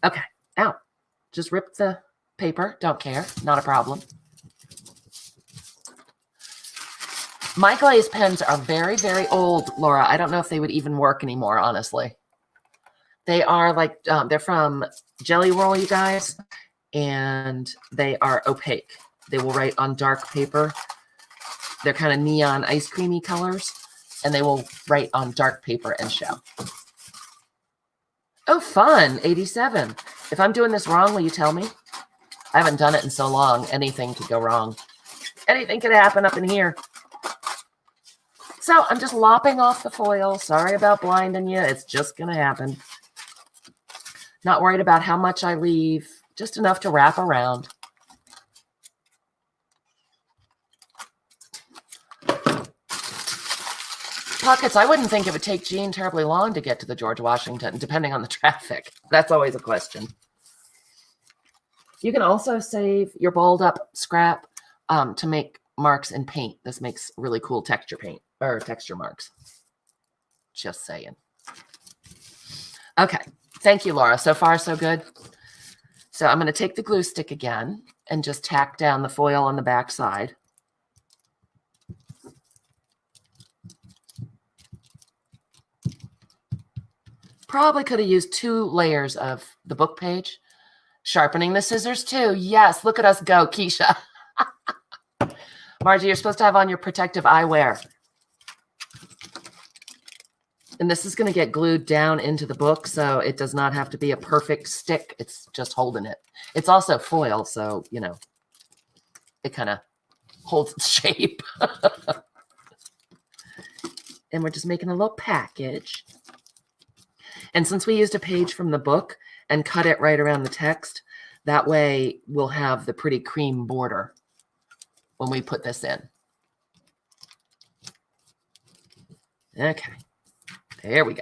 Okay. Now, just rip the paper. Don't care. Not a problem. My glaze pens are very, very old, Laura. I don't know if they would even work anymore, honestly. They are like, they're from Jelly Roll, you guys, and they are opaque. They will write on dark paper. They're kind of neon ice creamy colors, and they will write on dark paper and show. Oh, fun. 87. If I'm doing this wrong, will you tell me? I haven't done it in so long. Anything could go wrong. Anything could happen up in here. So I'm just lopping off the foil. Sorry about blinding you. It's just going to happen. Not worried about how much I leave. Just enough to wrap around. Pockets, I wouldn't think it would take Jean terribly long to get to the George Washington, depending on the traffic. That's always a question. You can also save your balled up scrap to make marks in paint. This makes really cool texture paint or texture marks. Just saying. Okay. Thank you, Laura. So far, so good. So I'm going to take the glue stick again and just tack down the foil on the back side. Probably could have used 2 layers of the book page. Sharpening the scissors too. Yes, look at us go, Keisha. Margie, you're supposed to have on your protective eyewear. And this is going to get glued down into the book, so it does not have to be a perfect stick. It's just holding it. It's also foil, so, you know, it kind of holds its shape. And we're just making a little package. And since we used a page from the book and cut it right around the text, that way we'll have the pretty cream border when we put this in. Okay. There we go.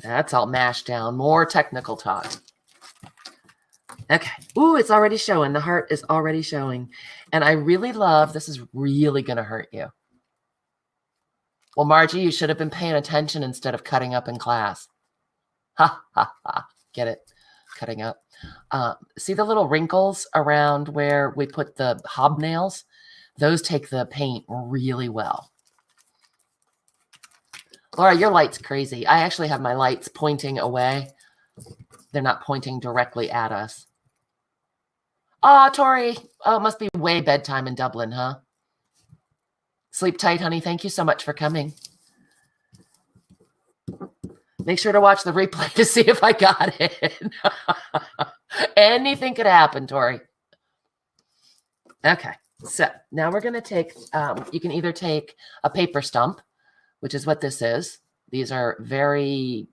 That's all mashed down. More technical talk. Okay. Ooh, it's already showing. The heart is already showing. And I really love, this is really going to hurt you. Well, Margie, you should have been paying attention instead of cutting up in class. Ha, ha, ha. Get it? Cutting up. See the little wrinkles around where we put the hobnails? Those take the paint really well. Laura, your light's crazy. I actually have my lights pointing away. They're not pointing directly at us. Oh, Tori. Oh, it must be way bedtime in Dublin, huh? Sleep tight, honey. Thank you so much for coming. Make sure to watch the replay to see if I got it. Anything could happen, Tori. Okay, so now we're going to take, you can either take a paper stump, which is what this is. These are very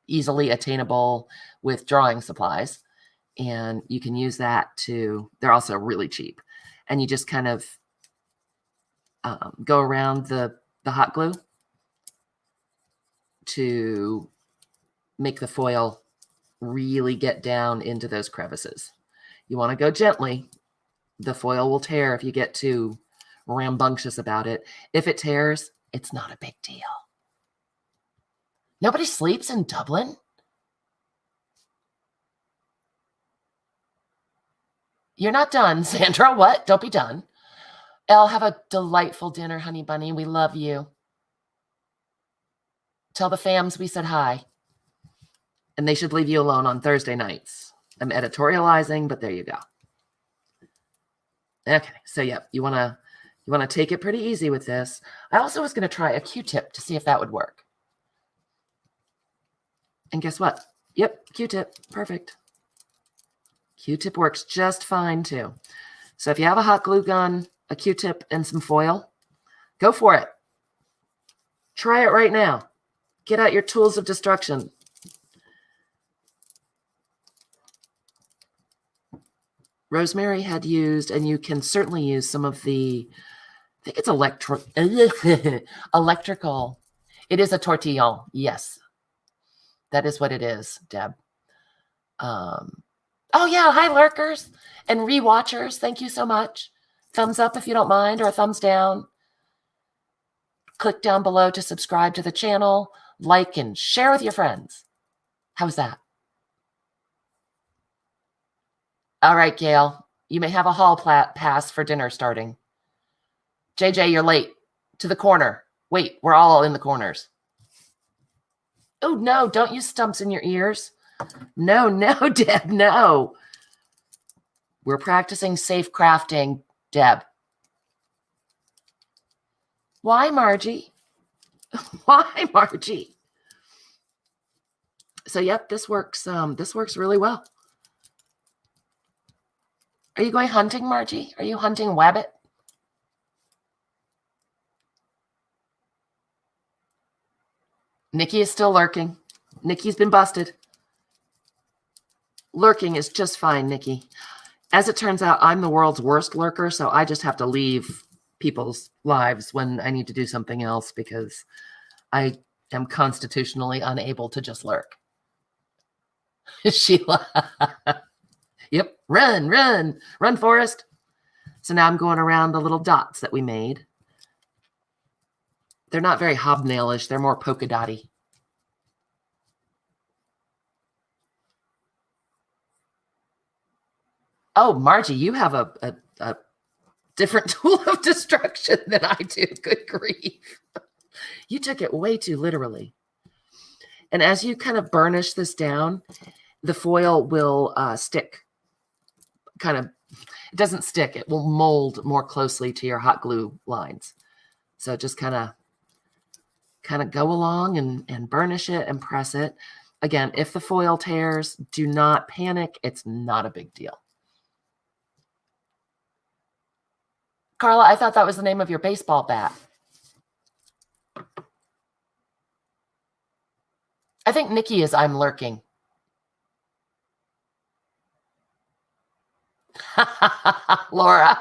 easily attainable with drawing supplies. And you can use that to, they're also really cheap. And you just kind of go around the hot glue to make the foil really get down into those crevices. You want to go gently. The foil will tear if you get too rambunctious about it. If it tears, it's not a big deal. Nobody sleeps in Dublin? You're not done, Sandra. What? Don't be done. Elle, have a delightful dinner, honey bunny. We love you. Tell the fams we said hi. And they should leave you alone on Thursday nights. I'm editorializing, but there you go. Okay, so yep, you wanna take it pretty easy with this. I also was gonna try a Q-tip to see if that would work. And guess what? Yep, Q-tip, perfect. Q-tip works just fine too. So if you have a hot glue gun, a Q-tip, and some foil, go for it. Try it right now. Get out your tools of destruction. Rosemary had used, and you can certainly use some of the, I think it's electrical. It is a tortillon. Yes. That is what it is, Deb. Oh, yeah. Hi, lurkers and rewatchers. Thank you so much. Thumbs up if you don't mind, or a thumbs down. Click down below to subscribe to the channel, like and share with your friends. How's that? All right, Gail, you may have a hall pass for dinner starting. JJ, you're late. To the corner. Wait, we're all in the corners. Oh, no, don't use stumps in your ears. No, Deb, no. We're practicing safe crafting, Deb. Why, Margie? Why, Margie? So, yep, this works really well. Are you going hunting, Margie? Are you hunting wabbit? Nikki is still lurking. Nikki's been busted. Lurking is just fine, Nikki. As it turns out, I'm the world's worst lurker, so I just have to leave people's lives when I need to do something else because I am constitutionally unable to just lurk. Sheila. Yep. Run, Forrest. So now I'm going around the little dots that we made. They're not very hobnailish. They're more polka dotty. Oh, Margie, you have a different tool of destruction than I do. Good grief. You took it way too literally. And as you kind of burnish this down, the foil will stick. It doesn't stick. It will mold more closely to your hot glue lines. So just kind of go along and burnish it and press it. Again, if the foil tears, do not panic. It's not a big deal. Carla, I thought that was the name of your baseball bat. I think Nikki is I'm lurking. Laura.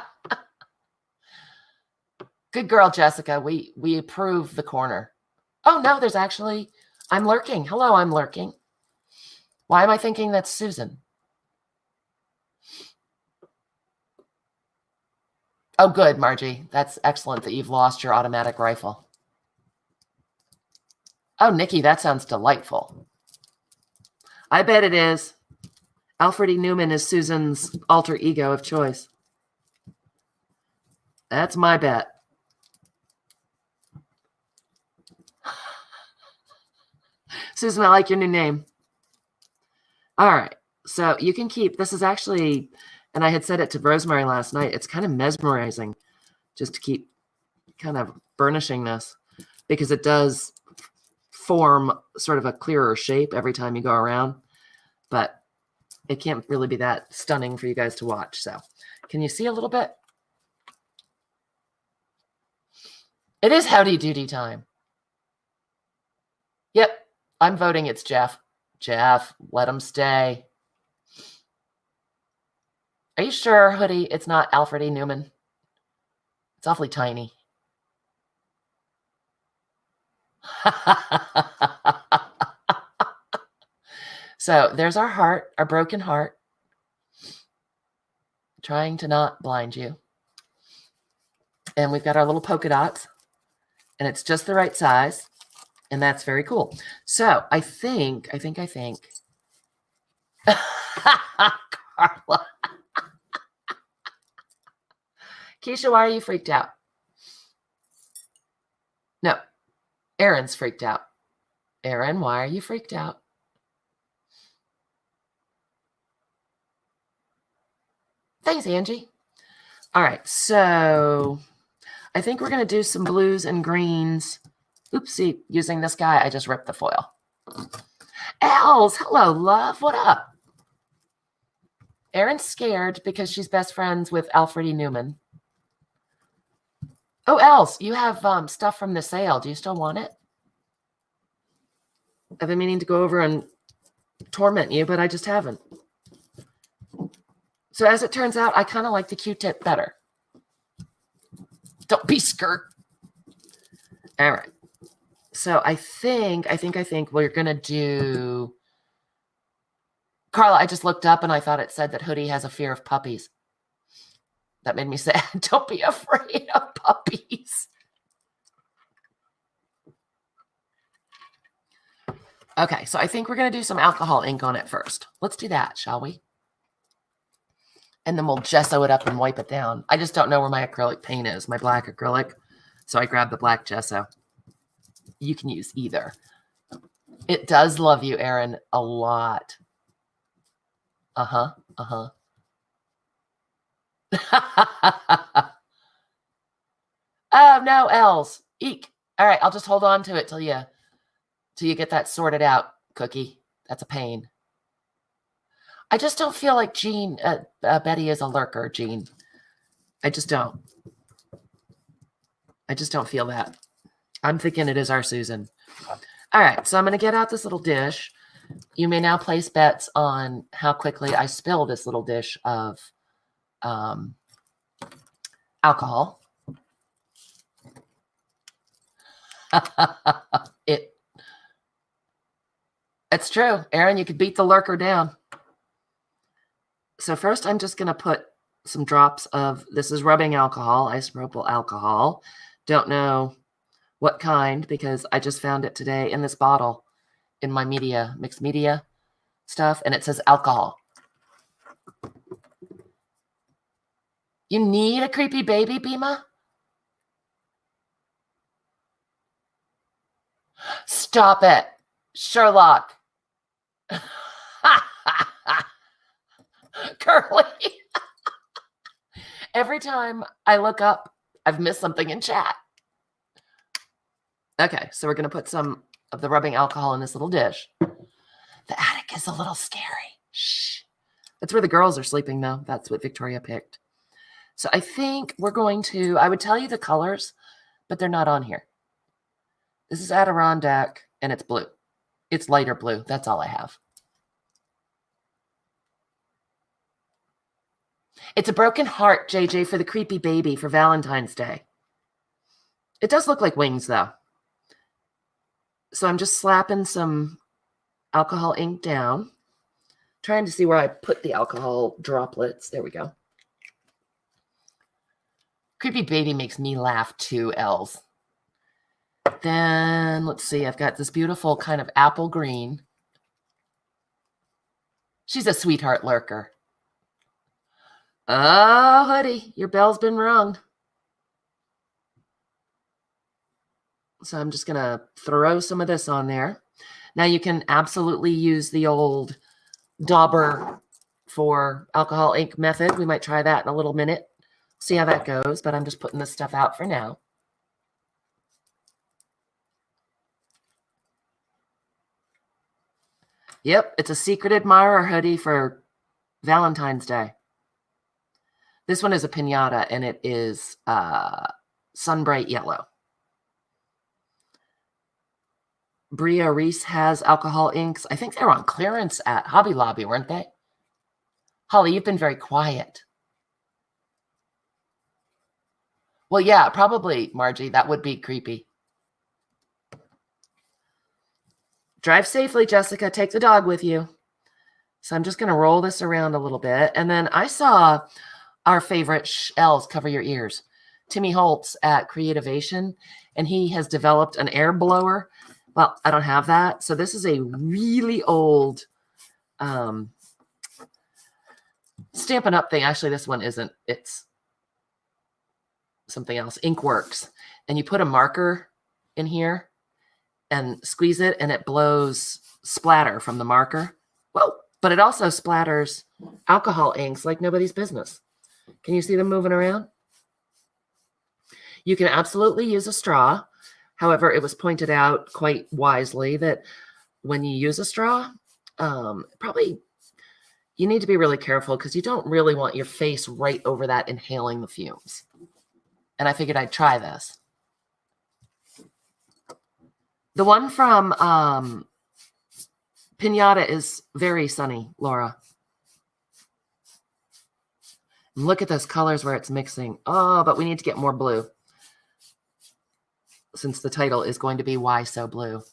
Good girl, Jessica. We approve the corner. Oh, no, there's actually, I'm lurking. Hello, I'm lurking. Why am I thinking that's Susan? Oh, good, Margie. That's excellent that you've lost your automatic rifle. Oh, Nikki, that sounds delightful. I bet it is. Alfred E. Newman is Susan's alter ego of choice. That's my bet. Susan, I like your new name. All right. So you can keep, this is actually, and I had said it to Rosemary last night, it's kind of mesmerizing just to keep kind of burnishing this because it does form sort of a clearer shape every time you go around, but it can't really be that stunning for you guys to watch. So can you see a little bit? It is howdy doody time. Yep. I'm voting it's Jeff. Jeff, let him stay. Are you sure, Hoodie, it's not Alfred E. Newman? It's awfully tiny. So there's our heart, our broken heart. Trying to not blind you. And we've got our little polka dots. And it's just the right size. And that's very cool. So I think. Carla. Keisha, why are you freaked out? No. Erin's freaked out. Erin, why are you freaked out? Thanks, Angie. All right, so I think we're going to do some blues and greens. Oopsie, using this guy, I just ripped the foil. Els, hello, love. What up? Erin's scared because she's best friends with Alfred E. Newman. Oh, Els, you have stuff from the sale. Do you still want it? I've been meaning to go over and torment you, but I just haven't. So as it turns out, I kind of like the Q-tip better. Don't be skirt. All right. So I think we're going to do... Carla, I just looked up and I thought it said that Hoodie has a fear of puppies. That made me sad. Don't be afraid of puppies. Okay, so I think we're going to do some alcohol ink on it first. Let's do that, shall we? And then we'll gesso it up and wipe it down. I just don't know where my acrylic paint is, my black acrylic. So I grabbed the black gesso. You can use either. It does love you, Erin, a lot. Uh-huh, uh-huh. Oh, no, L's. Eek. All right, I'll just hold on to it till you get that sorted out, Cookie. That's a pain. I just don't feel like Betty is a lurker, Jean. I just don't. I just don't feel that. I'm thinking it is our Susan. All right, so I'm going to get out this little dish. You may now place bets on how quickly I spill this little dish of alcohol. It's true. Erin, you could beat the lurker down. So first I'm just going to put some drops of, this is rubbing alcohol, isopropyl alcohol. Don't know what kind because I just found it today in this bottle in my mixed media stuff, and it says alcohol. You need a creepy baby, Bima? Stop it, Sherlock. Curly. Every time I look up, I've missed something in chat. Okay, so we're going to put some of the rubbing alcohol in this little dish. The attic is a little scary. Shh. That's where the girls are sleeping, though. That's what Victoria picked. So I think we're going to, I would tell you the colors, but they're not on here. This is Adirondack, and it's blue. It's lighter blue. That's all I have. It's a broken heart, JJ, for the creepy baby for Valentine's Day. It does look like wings, though. So I'm just slapping some alcohol ink down, trying to see where I put the alcohol droplets. There we go. Creepy baby makes me laugh too, Els. Then, let's see, I've got this beautiful kind of apple green. She's a sweetheart lurker. Oh, hoodie, your bell's been rung. So I'm just going to throw some of this on there. Now you can absolutely use the old dauber for alcohol ink method. We might try that in a little minute. See how that goes, but I'm just putting this stuff out for now. Yep, it's a secret admirer hoodie for Valentine's Day. This one is a piñata, and it is sunbright yellow. Bria Reese has alcohol inks. I think they were on clearance at Hobby Lobby, weren't they? Holly, you've been very quiet. Well, yeah, probably, Margie. That would be creepy. Drive safely, Jessica. Take the dog with you. So I'm just going to roll this around a little bit. And then I saw our favorite Els, cover your ears, Timmy Holtz at Creativation, and he has developed an air blower. Well, I don't have that. So this is a really old Stampin' Up thing. Actually, this one isn't. It's something else. Inkworks. And you put a marker in here and squeeze it, and it blows splatter from the marker. Whoa. But it also splatters alcohol inks like nobody's business. Can you see them moving around? You can absolutely use a straw. However, it was pointed out quite wisely that when you use a straw, probably you need to be really careful because you don't really want your face right over that inhaling the fumes. And I figured I'd try this. The one from Piñata is very sunny, Laura. Look at those colors where it's mixing. Oh, but we need to get more blue, since the title is going to be Why So Blue.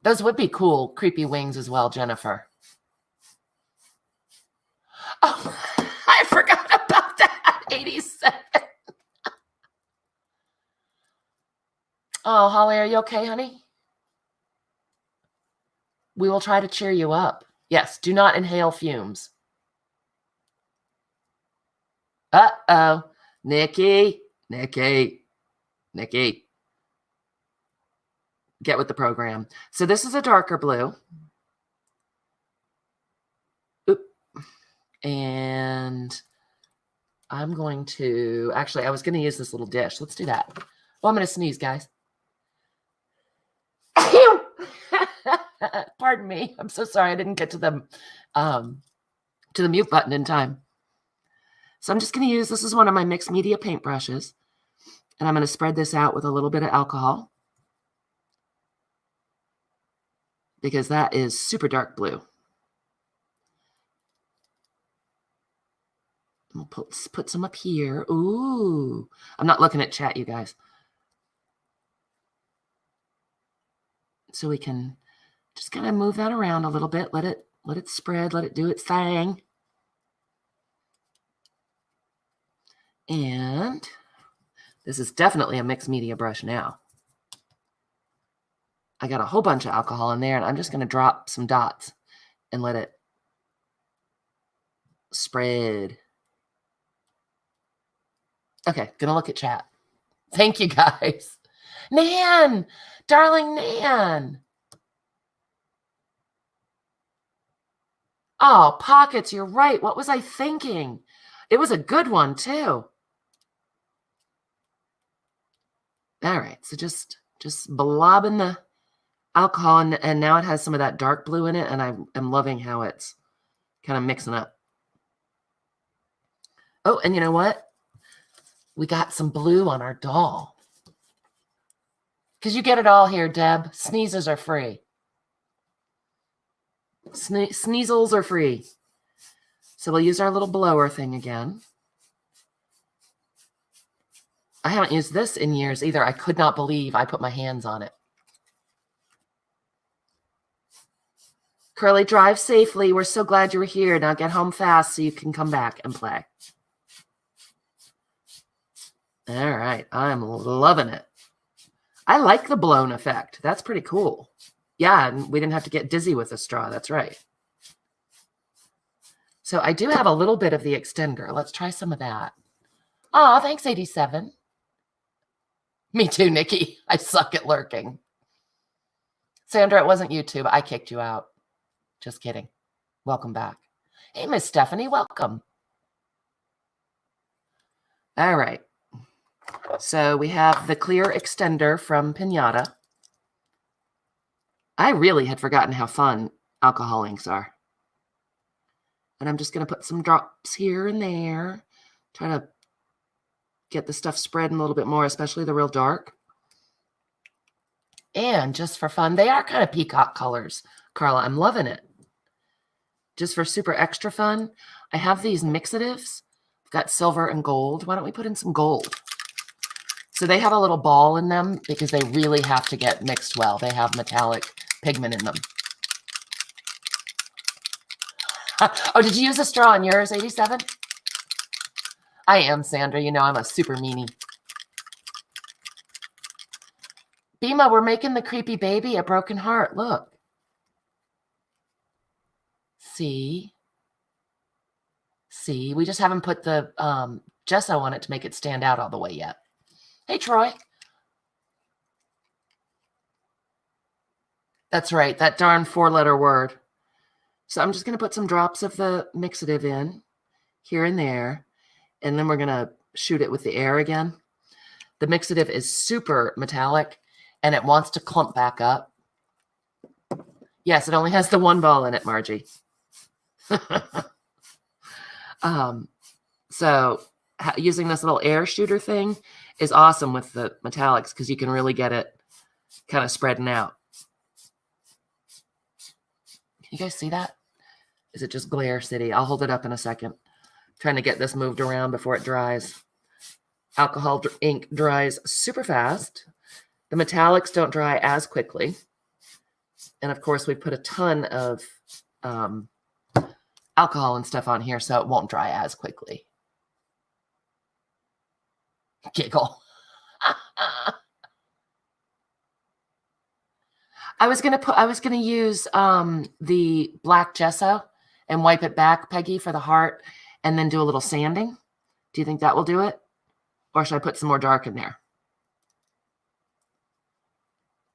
Those would be cool, creepy wings as well, Jennifer. Oh, I forgot about that. 87. Oh, Holly, are you okay, honey? We will try to cheer you up. Yes, do not inhale fumes. Uh-oh. Nikki. Get with the program. So this is a darker blue. Oop. And I'm going to, actually, I was going to use this little dish. Let's do that. Well, I'm going to sneeze, guys. Pardon me. I'm so sorry. I didn't get to the mute button in time. So I'm just going to use, this is one of my mixed media paintbrushes. And I'm going to spread this out with a little bit of alcohol, because that is super dark blue. We'll put some up here. Ooh. I'm not looking at chat, you guys. So we can just kind of move that around a little bit. Let it spread. Let it do its thing. And this is definitely a mixed media brush now. I got a whole bunch of alcohol in there, and I'm just going to drop some dots and let it spread. Okay, gonna look at chat. Thank you, guys. Nan, darling Nan. Oh, pockets, you're right. What was I thinking? It was a good one, too. All right, so just blobbing the alcohol, and now it has some of that dark blue in it, and I'm loving how it's kind of mixing up. Oh, and you know what? We got some blue on our doll. Because you get it all here, Deb. Sneezes are free. Sneezels are free. So we'll use our little blower thing again. I haven't used this in years either. I could not believe I put my hands on it. Curly, drive safely. We're so glad you were here. Now get home fast so you can come back and play. All right. I'm loving it. I like the blown effect. That's pretty cool. Yeah, and we didn't have to get dizzy with the straw. That's right. So I do have a little bit of the extender. Let's try some of that. Oh, thanks, 87. Me too, Nikki. I suck at lurking. Sandra, it wasn't YouTube. I kicked you out. Just kidding. Welcome back. Hey, Miss Stephanie, welcome. All right. So we have the clear extender from Pinata. I really had forgotten how fun alcohol inks are. And I'm just going to put some drops here and there. Try to get the stuff spreading a little bit more, especially the real dark. And just for fun, they are kind of peacock colors, Carla. I'm loving it. Just for super extra fun, I have these mixatives. I've got silver and gold. Why don't we put in some gold? So they have a little ball in them because they really have to get mixed well. They have metallic pigment in them. Oh, did you use a straw on yours, 87? I am, Sandra. You know I'm a super meanie. Bima, we're making the creepy baby a broken heart. Look. See? See? We just haven't put the gesso on it to make it stand out all the way yet. Hey, Troy. That's right. That darn 4-letter word. So I'm just going to put some drops of the mixative in here and there. And then we're going to shoot it with the air again. The mixative is super metallic and it wants to clump back up. Yes, it only has the one ball in it, Margie. So using this little air shooter thing is awesome with the metallics because you can really get it kind of spreading out. Can you guys see that? Is it just glare city? I'll hold it up in a second. Trying to get this moved around before it dries. Alcohol ink dries super fast. The metallics don't dry as quickly. And of course, we put a ton of alcohol and stuff on here, so it won't dry as quickly. Giggle. I was gonna use the black gesso and wipe it back, Peggy, for the heart, and then do a little sanding. Do you think that will do it? Or should I put some more dark in there?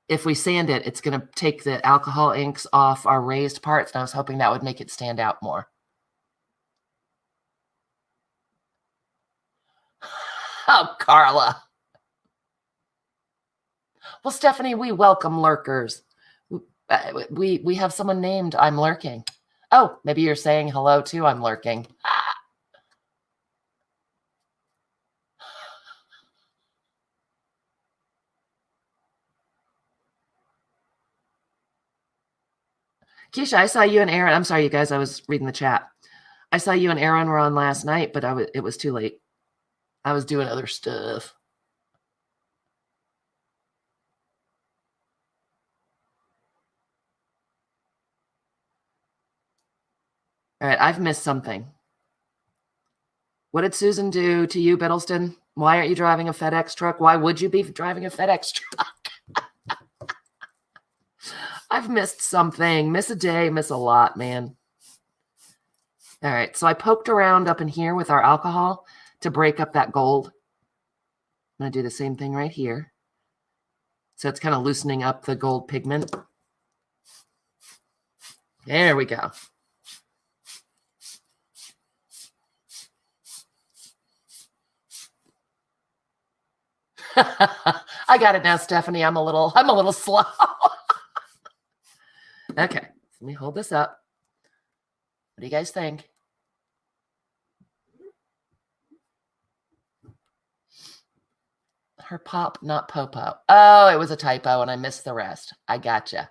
If we sand it, it's going to take the alcohol inks off our raised parts, and I was hoping that would make it stand out more. Oh, Carla. Well, Stephanie, we welcome lurkers. We have someone named I'm Lurking. Oh, maybe you're saying hello too. I'm lurking. Keisha, I saw you and Aaron. I'm sorry, you guys. I was reading the chat. I saw you and Aaron were on last night, but it was too late. I was doing other stuff. All right, I've missed something. What did Susan do to you, Biddleston? Why aren't you driving a FedEx truck? Why would you be driving a FedEx truck? I've missed something. Miss a day, miss a lot, man. All right, so I poked around up in here with our alcohol to break up that gold. I'm going to do the same thing right here. So it's kind of loosening up the gold pigment. There we go. I got it now, Stephanie. I'm a little slow. Okay, let me hold this up. What do you guys think? Her pop, not popo. Oh, it was a typo and I missed the rest. I gotcha.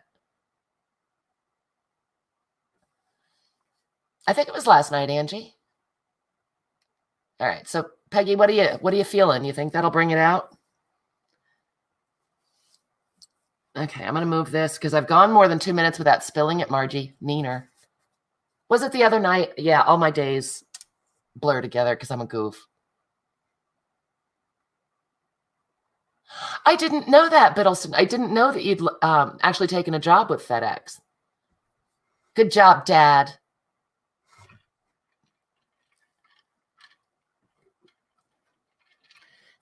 I think it was last night, Angie. All right, so Peggy, what are you feeling? You think that'll bring it out? Okay, I'm going to move this because I've gone more than 2 minutes without spilling it, Margie. Neener. Was it the other night? Yeah, all my days blur together because I'm a goof. I didn't know that, Biddleston. I didn't know that you'd actually taken a job with FedEx. Good job, Dad.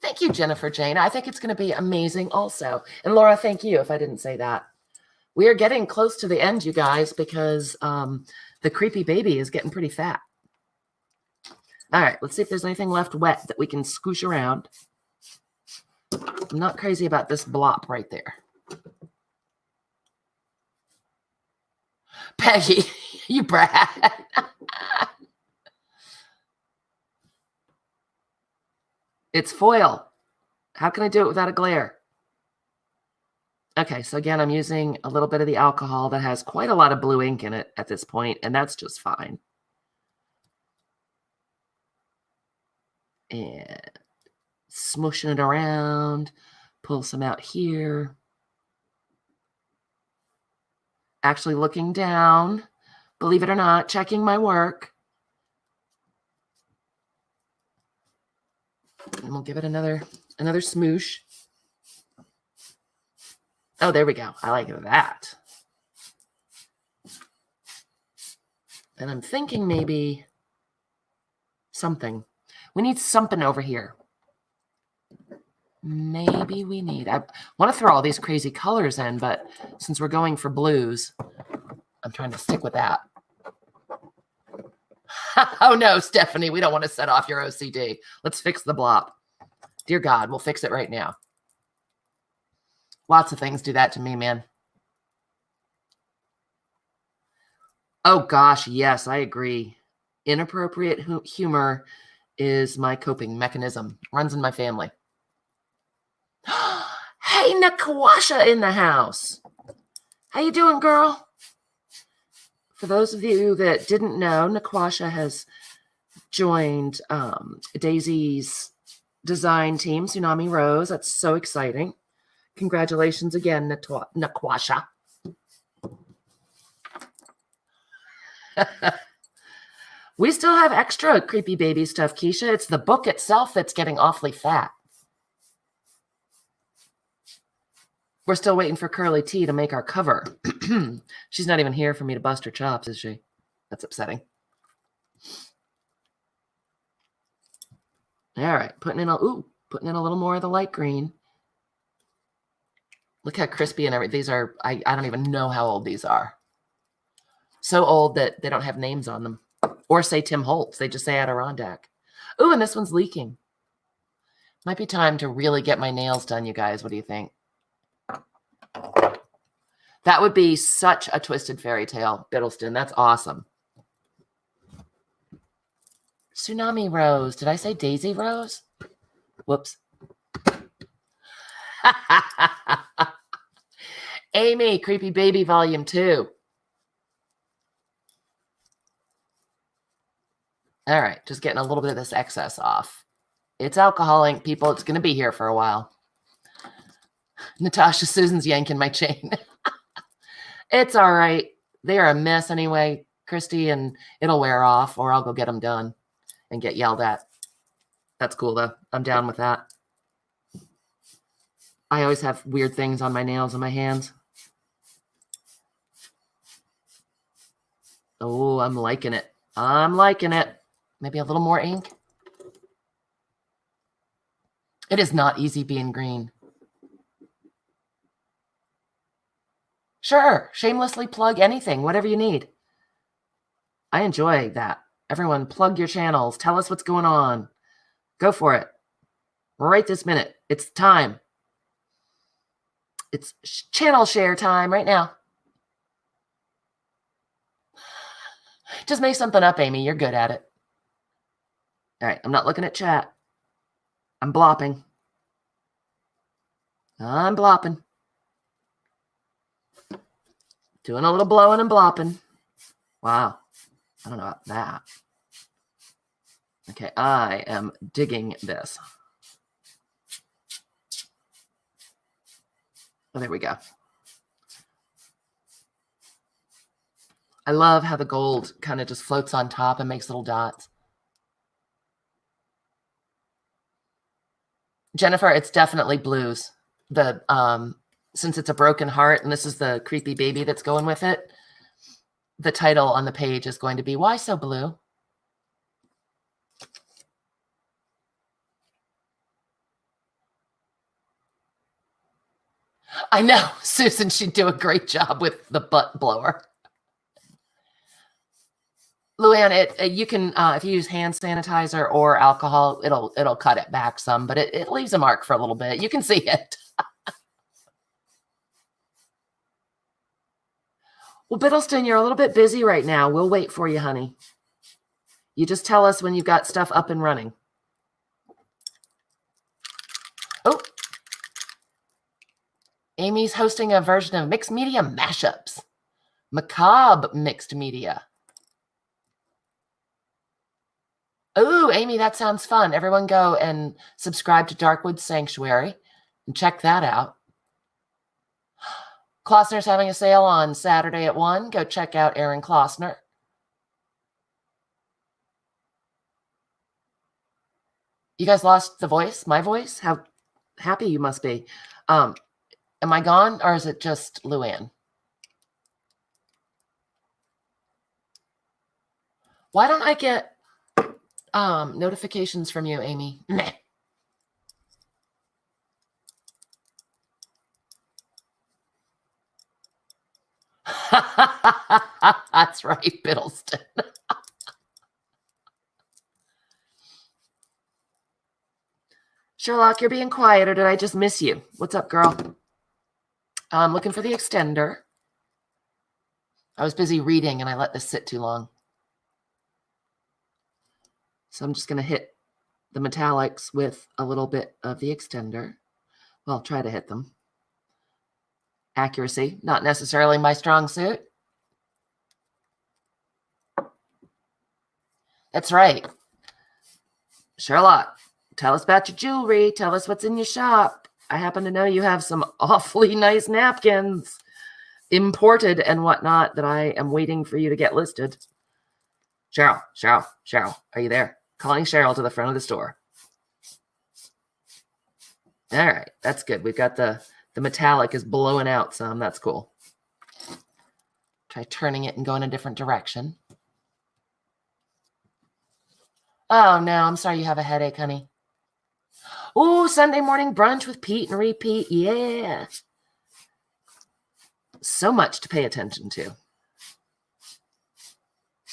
Thank you, Jennifer Jane. I think it's going to be amazing also. And Laura, thank you if I didn't say that. We are getting close to the end, you guys, because the creepy baby is getting pretty fat. All right, let's see if there's anything left wet that we can scoosh around. I'm not crazy about this blop right there. Peggy, you brat. It's foil. How can I do it without a glare? Okay, so again, I'm using a little bit of the alcohol that has quite a lot of blue ink in it at this point, and that's just fine. And smushing it around, pull some out here. Actually looking down, believe it or not, checking my work. And we'll give it another smoosh. Oh, there we go. I like that. And I'm thinking maybe something. We need something over here. Maybe we need... I want to throw all these crazy colors in, but since we're going for blues, I'm trying to stick with that. Oh, no, Stephanie, we don't want to set off your OCD. Let's fix the blop. Dear God, we'll fix it right now. Lots of things do that to me, man. Oh, gosh, yes, I agree. Inappropriate humor is my coping mechanism. Runs in my family. Hey, Nakwasha in the house. How you doing, girl? For those of you that didn't know, Nakwasha has joined Daisy's design team, Tsunami Rose. That's so exciting. Congratulations again, Nakwasha. We still have extra creepy baby stuff, Keisha. It's the book itself that's getting awfully fat. We're still waiting for Curly T to make our cover. She's not even here for me to bust her chops, is she? That's upsetting. All right, putting in a little more of the light green. Look how crispy and everything. These are, I don't even know how old these are. So old that they don't have names on them. Or say Tim Holtz. They just say Adirondack. Ooh, and this one's leaking. Might be time to really get my nails done, you guys. What do you think? That would be such a twisted fairy tale, Biddleston. That's awesome. Tsunami Rose. Did I say Daisy Rose? Whoops. Amy, Creepy Baby Volume 2. All right, just getting a little bit of this excess off. It's alcohol ink, people. It's going to be here for a while. Natasha, Susan's yanking my chain. It's all right. They are a mess anyway, Christy, and it'll wear off, or I'll go get them done and get yelled at. That's cool, though. I'm down with that. I always have weird things on my nails and my hands. Oh, I'm liking it. I'm liking it. Maybe a little more ink. It is not easy being green. Sure, shamelessly plug anything, whatever you need. I enjoy that. Everyone, plug your channels. Tell us what's going on. Go for it. Right this minute. It's time. It's channel share time right now. Just make something up, Amy. You're good at it. All right, I'm not looking at chat. I'm blopping. I'm blopping. Doing a little blowing and blopping. Wow. I don't know about that. Okay, I am digging this. Oh, there we go. I love how the gold kind of just floats on top and makes little dots. Jennifer, it's definitely blues. Since it's a broken heart and this is the creepy baby that's going with it, the title on the page is going to be Why So Blue? I know, Susan, she'd do a great job with the butt blower. Luann, you can if you use hand sanitizer or alcohol, it'll cut it back some, but it leaves a mark for a little bit. You can see it. Well, Biddleston, you're a little bit busy right now. We'll wait for you, honey. You just tell us when you've got stuff up and running. Oh. Amy's hosting a version of mixed media mashups. Macabre mixed media. Oh, Amy, that sounds fun. Everyone go and subscribe to Darkwood Sanctuary and check that out. Klossner's having a sale on Saturday at 1. Go check out Aaron Klossner. You guys lost the voice? My voice? How happy you must be. Am I gone or is it just Luann? Why don't I get notifications from you, Amy? Meh. That's right, Biddleston. Sherlock, you're being quiet, or did I just miss you? What's up, girl? I'm looking for the extender. I was busy reading, and I let this sit too long. So I'm just going to hit the metallics with a little bit of the extender. Well, try to hit them. Accuracy, not necessarily my strong suit. That's right. Sherlock, tell us about your jewelry. Tell us what's in your shop. I happen to know you have some awfully nice napkins, imported and whatnot, that I am waiting for you to get listed. Cheryl, are you there? Calling Cheryl to the front of the store. All right, that's good. We've got the The metallic is blowing out some. That's cool. Try turning it and going a different direction. Oh, no, I'm sorry you have a headache, honey. Ooh, Sunday morning brunch with Pete and Repeat. Yeah. So much to pay attention to.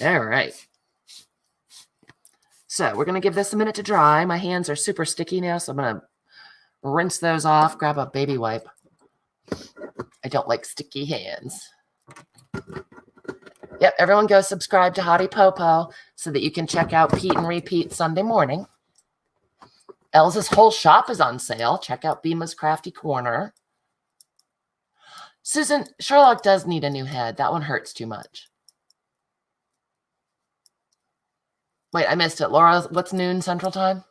All right. So we're going to give this a minute to dry. My hands are super sticky now, so I'm going to rinse those off. Grab a baby wipe. I don't like sticky hands. Yep, everyone go subscribe to Hottie Popo so that you can check out Pete and Repeat Sunday morning. Elsa's whole shop is on sale. Check out Bima's Crafty Corner. Susan, Sherlock does need a new head. That one hurts too much. Wait, I missed it. Laura, what's noon Central Time?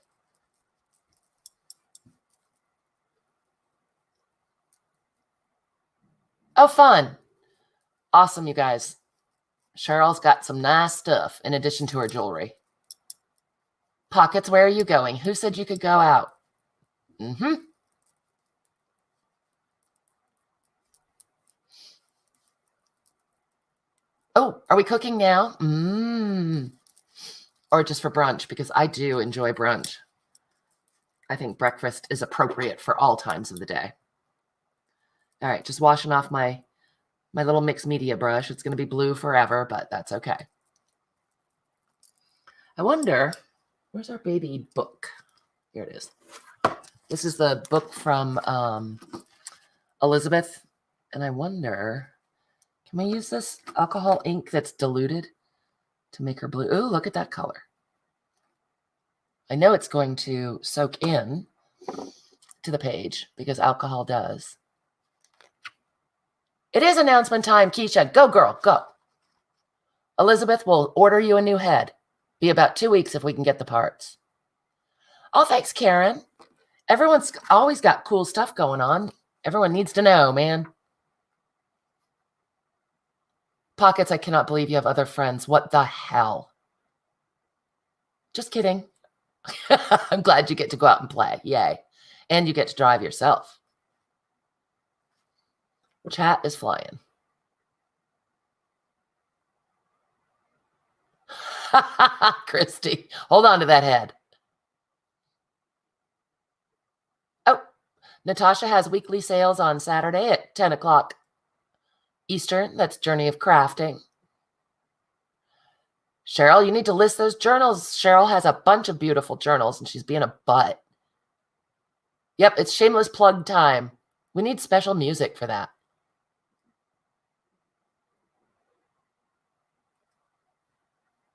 Oh, fun. Awesome, you guys. Cheryl's got some nice stuff in addition to her jewelry. Pockets, where are you going? Who said you could go out? Mm-hmm. Oh, are we cooking now? Or just for brunch? Because I do enjoy brunch. I think breakfast is appropriate for all times of the day. All right, just washing off my little mixed media brush. It's going to be blue forever, but that's okay. I wonder, where's our baby book? Here it is. This is the book from Elizabeth. And I wonder, can we use this alcohol ink that's diluted to make her blue? Ooh, look at that color. I know it's going to soak in to the page because alcohol does. It is announcement time, Keisha. Go, girl, go. Elizabeth will order you a new head. Be about 2 weeks if we can get the parts. Oh, thanks, Karen. Everyone's always got cool stuff going on. Everyone needs to know, man. Pockets, I cannot believe you have other friends. What the hell? Just kidding. I'm glad you get to go out and play. Yay. And you get to drive yourself. Chat is flying. Christy, hold on to that head. Oh, Natasha has weekly sales on Saturday at 10 o'clock Eastern. That's Journey of Crafting. Cheryl, you need to list those journals. Cheryl has a bunch of beautiful journals, and she's being a butt. Yep, it's shameless plug time. We need special music for that.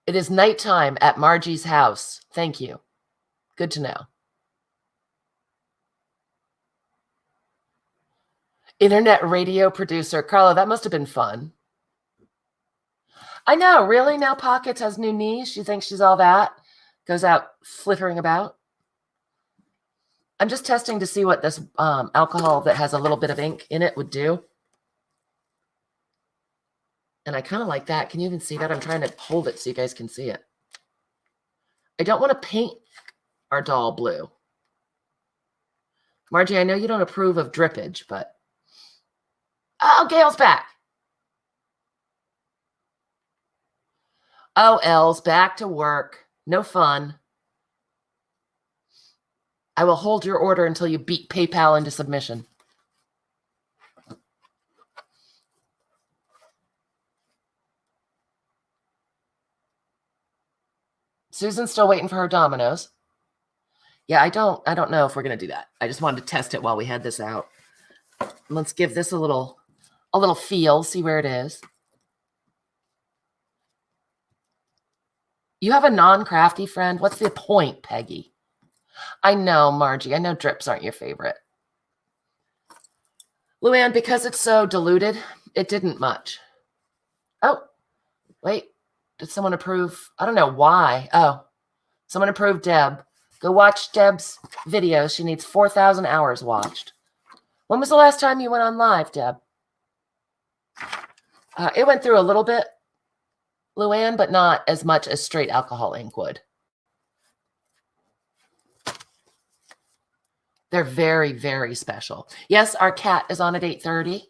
It is nighttime at Margie's house. Thank you. Good to know. Internet radio producer. Carla, that must have been fun. I know. Really? Now Pockets has new knees? She thinks she's all that? Goes out flittering about? I'm just testing to see what this alcohol that has a little bit of ink in it would do. And I kind of like that. Can you even see that? I'm trying to hold it so you guys can see it. I don't want to paint our doll blue. Margie, I know you don't approve of drippage, but... Oh, Gail's back. Oh, Els, back to work. No fun. I will hold your order until you beat PayPal into submission. Susan's still waiting for her Dominoes. Yeah, I don't know if we're going to do that. I just wanted to test it while we had this out. Let's give this a little feel, see where it is. You have a non-crafty friend? What's the point, Peggy? I know, Margie. I know drips aren't your favorite. Luann, because it's so diluted, it didn't much. Oh, wait. Did someone approve? I don't know why. Oh, someone approved Deb. Go watch Deb's videos. She needs 4,000 hours watched. When was the last time you went on live, Deb? It went through a little bit, Luann, but not as much as straight alcohol ink would. They're very, very special. Yes, our cat is on at 8:30.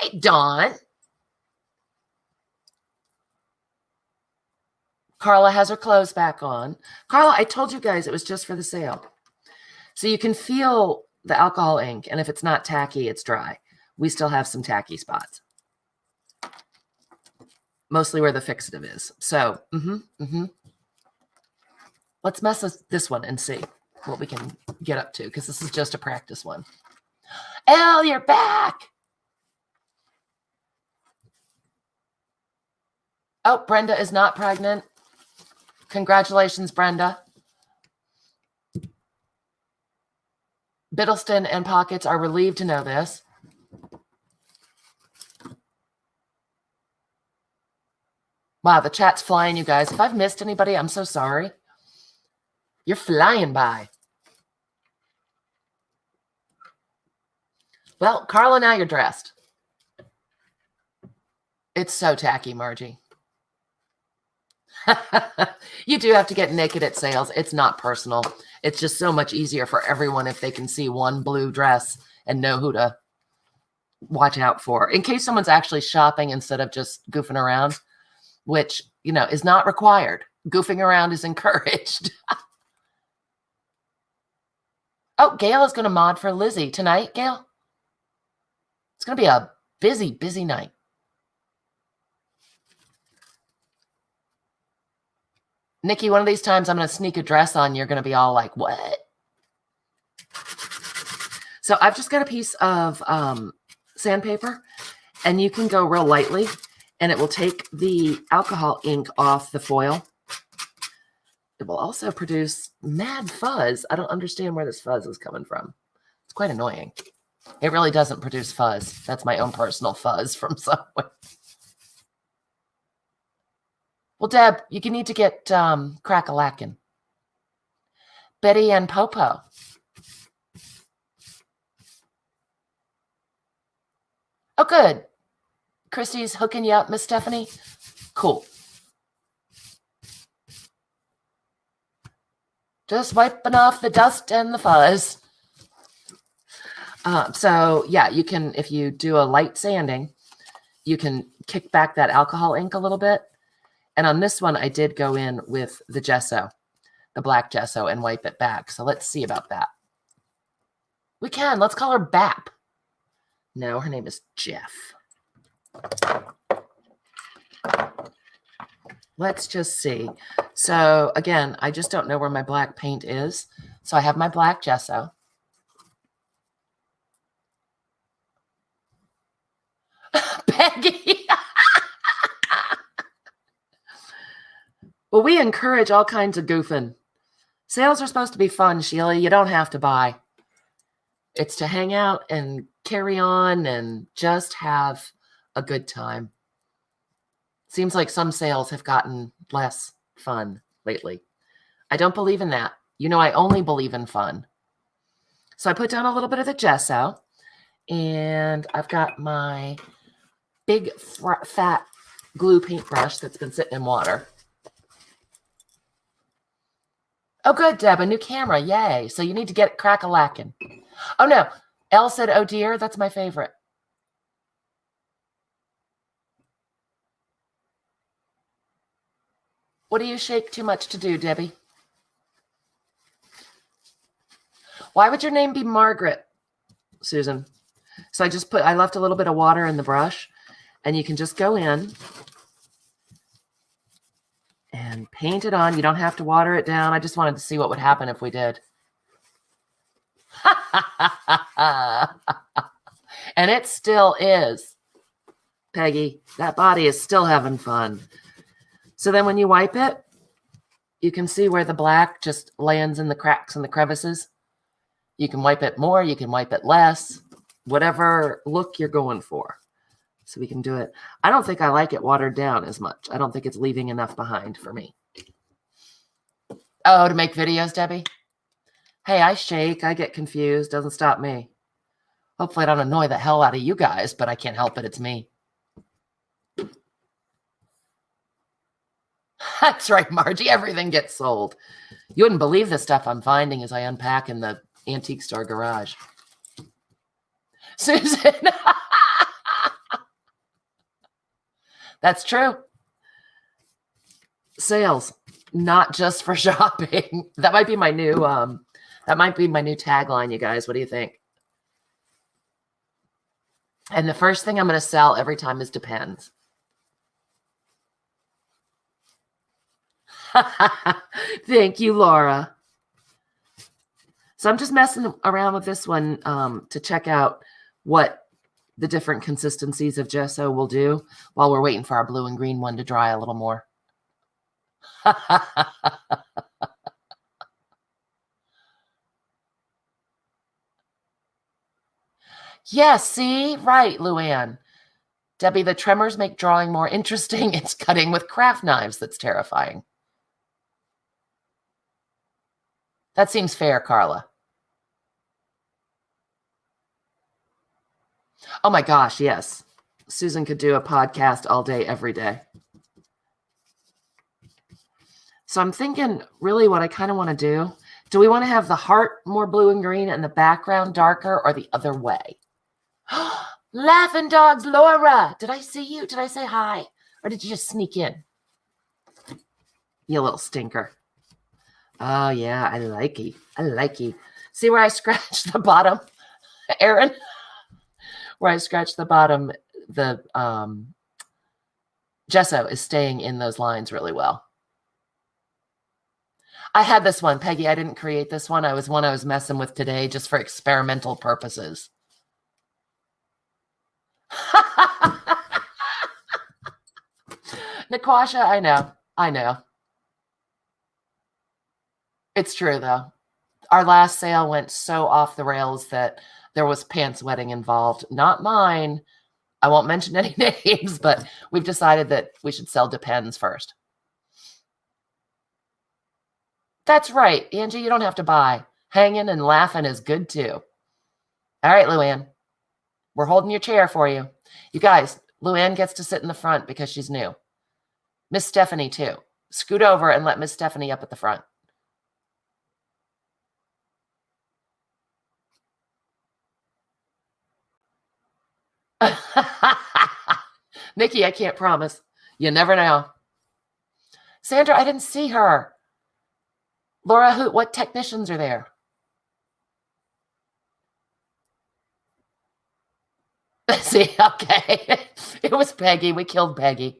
Hey, Dawn. Carla has her clothes back on. Carla, I told you guys it was just for the sale. So you can feel the alcohol ink, and if it's not tacky, it's dry. We still have some tacky spots. Mostly where the fixative is. So, let's mess with this one and see what we can get up to, because this is just a practice one. Elle, you're back. Oh, Brenda is not pregnant. Congratulations, Brenda. Biddleston and Pockets are relieved to know this. Wow, the chat's flying, you guys. If I've missed anybody, I'm so sorry. You're flying by. Well, Carla, now you're dressed. It's so tacky, Margie. You do have to get naked at sales. It's not personal. It's just so much easier for everyone if they can see one blue dress and know who to watch out for. In case someone's actually shopping instead of just goofing around, which, you know, is not required. Goofing around is encouraged. Oh, Gail is going to mod for Lizzie tonight, Gail. It's going to be a busy, busy night. Nikki, one of these times I'm going to sneak a dress on. You're going to be all like, what? So I've just got a piece of sandpaper, and you can go real lightly, and it will take the alcohol ink off the foil. It will also produce mad fuzz. I don't understand where this fuzz is coming from. It's quite annoying. It really doesn't produce fuzz. That's my own personal fuzz from somewhere. Well, Deb, you need to get crack-a-lackin'. Betty and Popo. Oh, good. Christy's hooking you up, Miss Stephanie? Cool. Just wiping off the dust and the fuzz. So, yeah, you can, if you do a light sanding, you can kick back that alcohol ink a little bit. And on this one, I did go in with the gesso, the black gesso, and wipe it back. So let's see about that. We can. Let's call her Bap. No, her name is Jeff. Let's just see. So again, I just don't know where my black paint is. So I have my black gesso. Peggy. Well, we encourage all kinds of goofing. Sales are supposed to be fun, Sheila. You don't have to buy. It's to hang out and carry on and just have a good time. Seems like some sales have gotten less fun lately. I don't believe in that. You know, I only believe in fun. So I put down a little bit of the gesso, and I've got my big fat glue paintbrush that's been sitting in water. Oh, good, Deb, a new camera. Yay. So you need to get crack-a-lackin'. Oh, no. Elle said, oh, dear. That's my favorite. What do you shake too much to do, Debbie? Why would your name be Margaret, Susan? So I left a little bit of water in the brush, and you can just go in and paint it on. You don't have to water it down. I just wanted to see what would happen if we did. And it still is, Peggy. That body is still having fun. So then when you wipe it, you can see where the black just lands in the cracks and the crevices. You can wipe it more. You can wipe it less. Whatever look you're going for. So we can do it. I don't think I like it watered down as much. I don't think it's leaving enough behind for me. Oh, to make videos, Debbie? Hey, I shake. I get confused. Doesn't stop me. Hopefully I don't annoy the hell out of you guys, but I can't help it. It's me. That's right, Margie. Everything gets sold. You wouldn't believe the stuff I'm finding as I unpack in the antique store garage. Susan. That's true. Sales, not just for shopping. That might be my new tagline, you guys. What do you think? And the first thing I'm going to sell every time is depends. Thank you, Laura. So I'm just messing around with this one to check out what the different consistencies of gesso will do while we're waiting for our blue and green one to dry a little more. Yes, see? Right, Luann. Debbie, the tremors make drawing more interesting. It's cutting with craft knives that's terrifying. That seems fair, Carla. Oh my gosh, yes. Susan could do a podcast all day, every day. So I'm thinking really what I kind of want to do we want to have the heart more blue and green and the background darker, or the other way? Laughing dogs, Laura. Did I see you? Did I say hi? Or did you just sneak in? You little stinker. Oh, yeah, I like you. I like you. See where I scratched the bottom, Aaron? Where I scratched the bottom, the gesso is staying in those lines really well. I had this one, Peggy. I didn't create this one. I was messing with today just for experimental purposes. Naquasha, I know. It's true, though. Our last sale went so off the rails that there was pants wedding involved. Not mine. I won't mention any names, but we've decided that we should sell depends first. That's right, Angie. You don't have to buy. Hanging and laughing is good, too. All right, Luann. We're holding your chair for you. You guys, Luann gets to sit in the front because she's new. Miss Stephanie, too. Scoot over and let Miss Stephanie up at the front. Nikki, I can't promise. You never know. Sandra, I didn't see her. Laura, what technicians are there? See, okay. It was Peggy. We killed Peggy.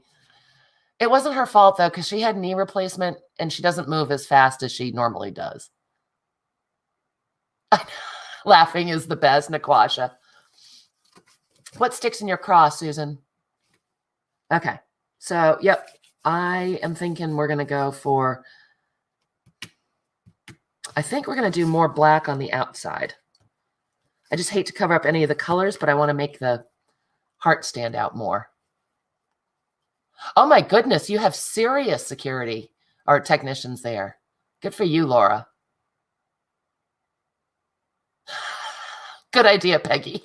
It wasn't her fault, though, because she had knee replacement and she doesn't move as fast as she normally does. Laughing is the best, Naquasha. What sticks in your craw, Susan? Okay. So, yep. I am thinking we're going to go for... I think we're going to do more black on the outside. I just hate to cover up any of the colors, but I want to make the heart stand out more. Oh my goodness, you have serious security or technicians there. Good for you, Laura. Good idea, Peggy.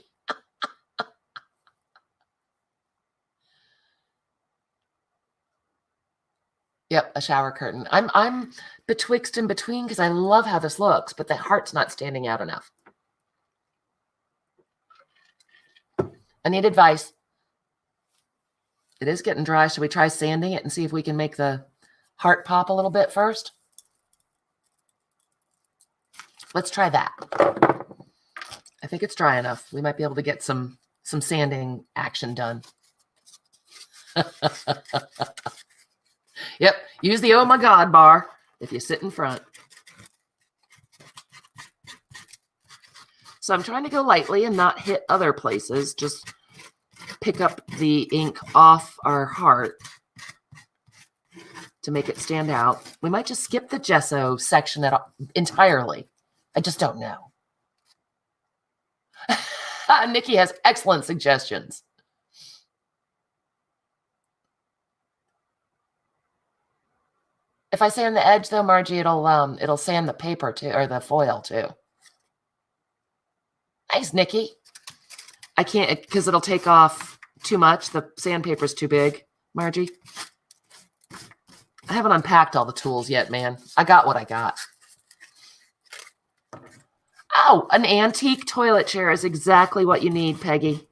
Yep, a shower curtain. I'm betwixt and between because I love how this looks, but the heart's not standing out enough. I need advice. It is getting dry. Should we try sanding it and see if we can make the heart pop a little bit first? Let's try that. I think it's dry enough. We might be able to get some sanding action done. Yep. Use the oh my God bar if you sit in front. So I'm trying to go lightly and not hit other places. Just pick up the ink off our heart to make it stand out. We might just skip the gesso section entirely. I just don't know. Nikki has excellent suggestions. If I sand the edge, though, Margie, it'll sand the paper too, or the foil too. Nice, Nikki. I can't because it'll take off too much. The sandpaper's too big, Margie. I haven't unpacked all the tools yet, man. I got what I got. Oh, an antique toilet chair is exactly what you need, Peggy.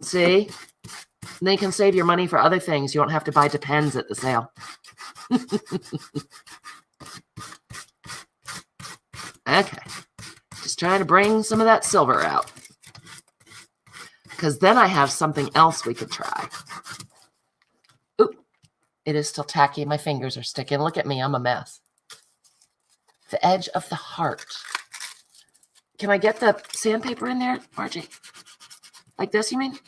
See? And then you can save your money for other things. You don't have to buy Depends at the sale. Okay. Just trying to bring some of that silver out. Because then I have something else we could try. Oop. It is still tacky. My fingers are sticking. Look at me. I'm a mess. The edge of the heart. Can I get the sandpaper in there, Margie? Like this, you mean?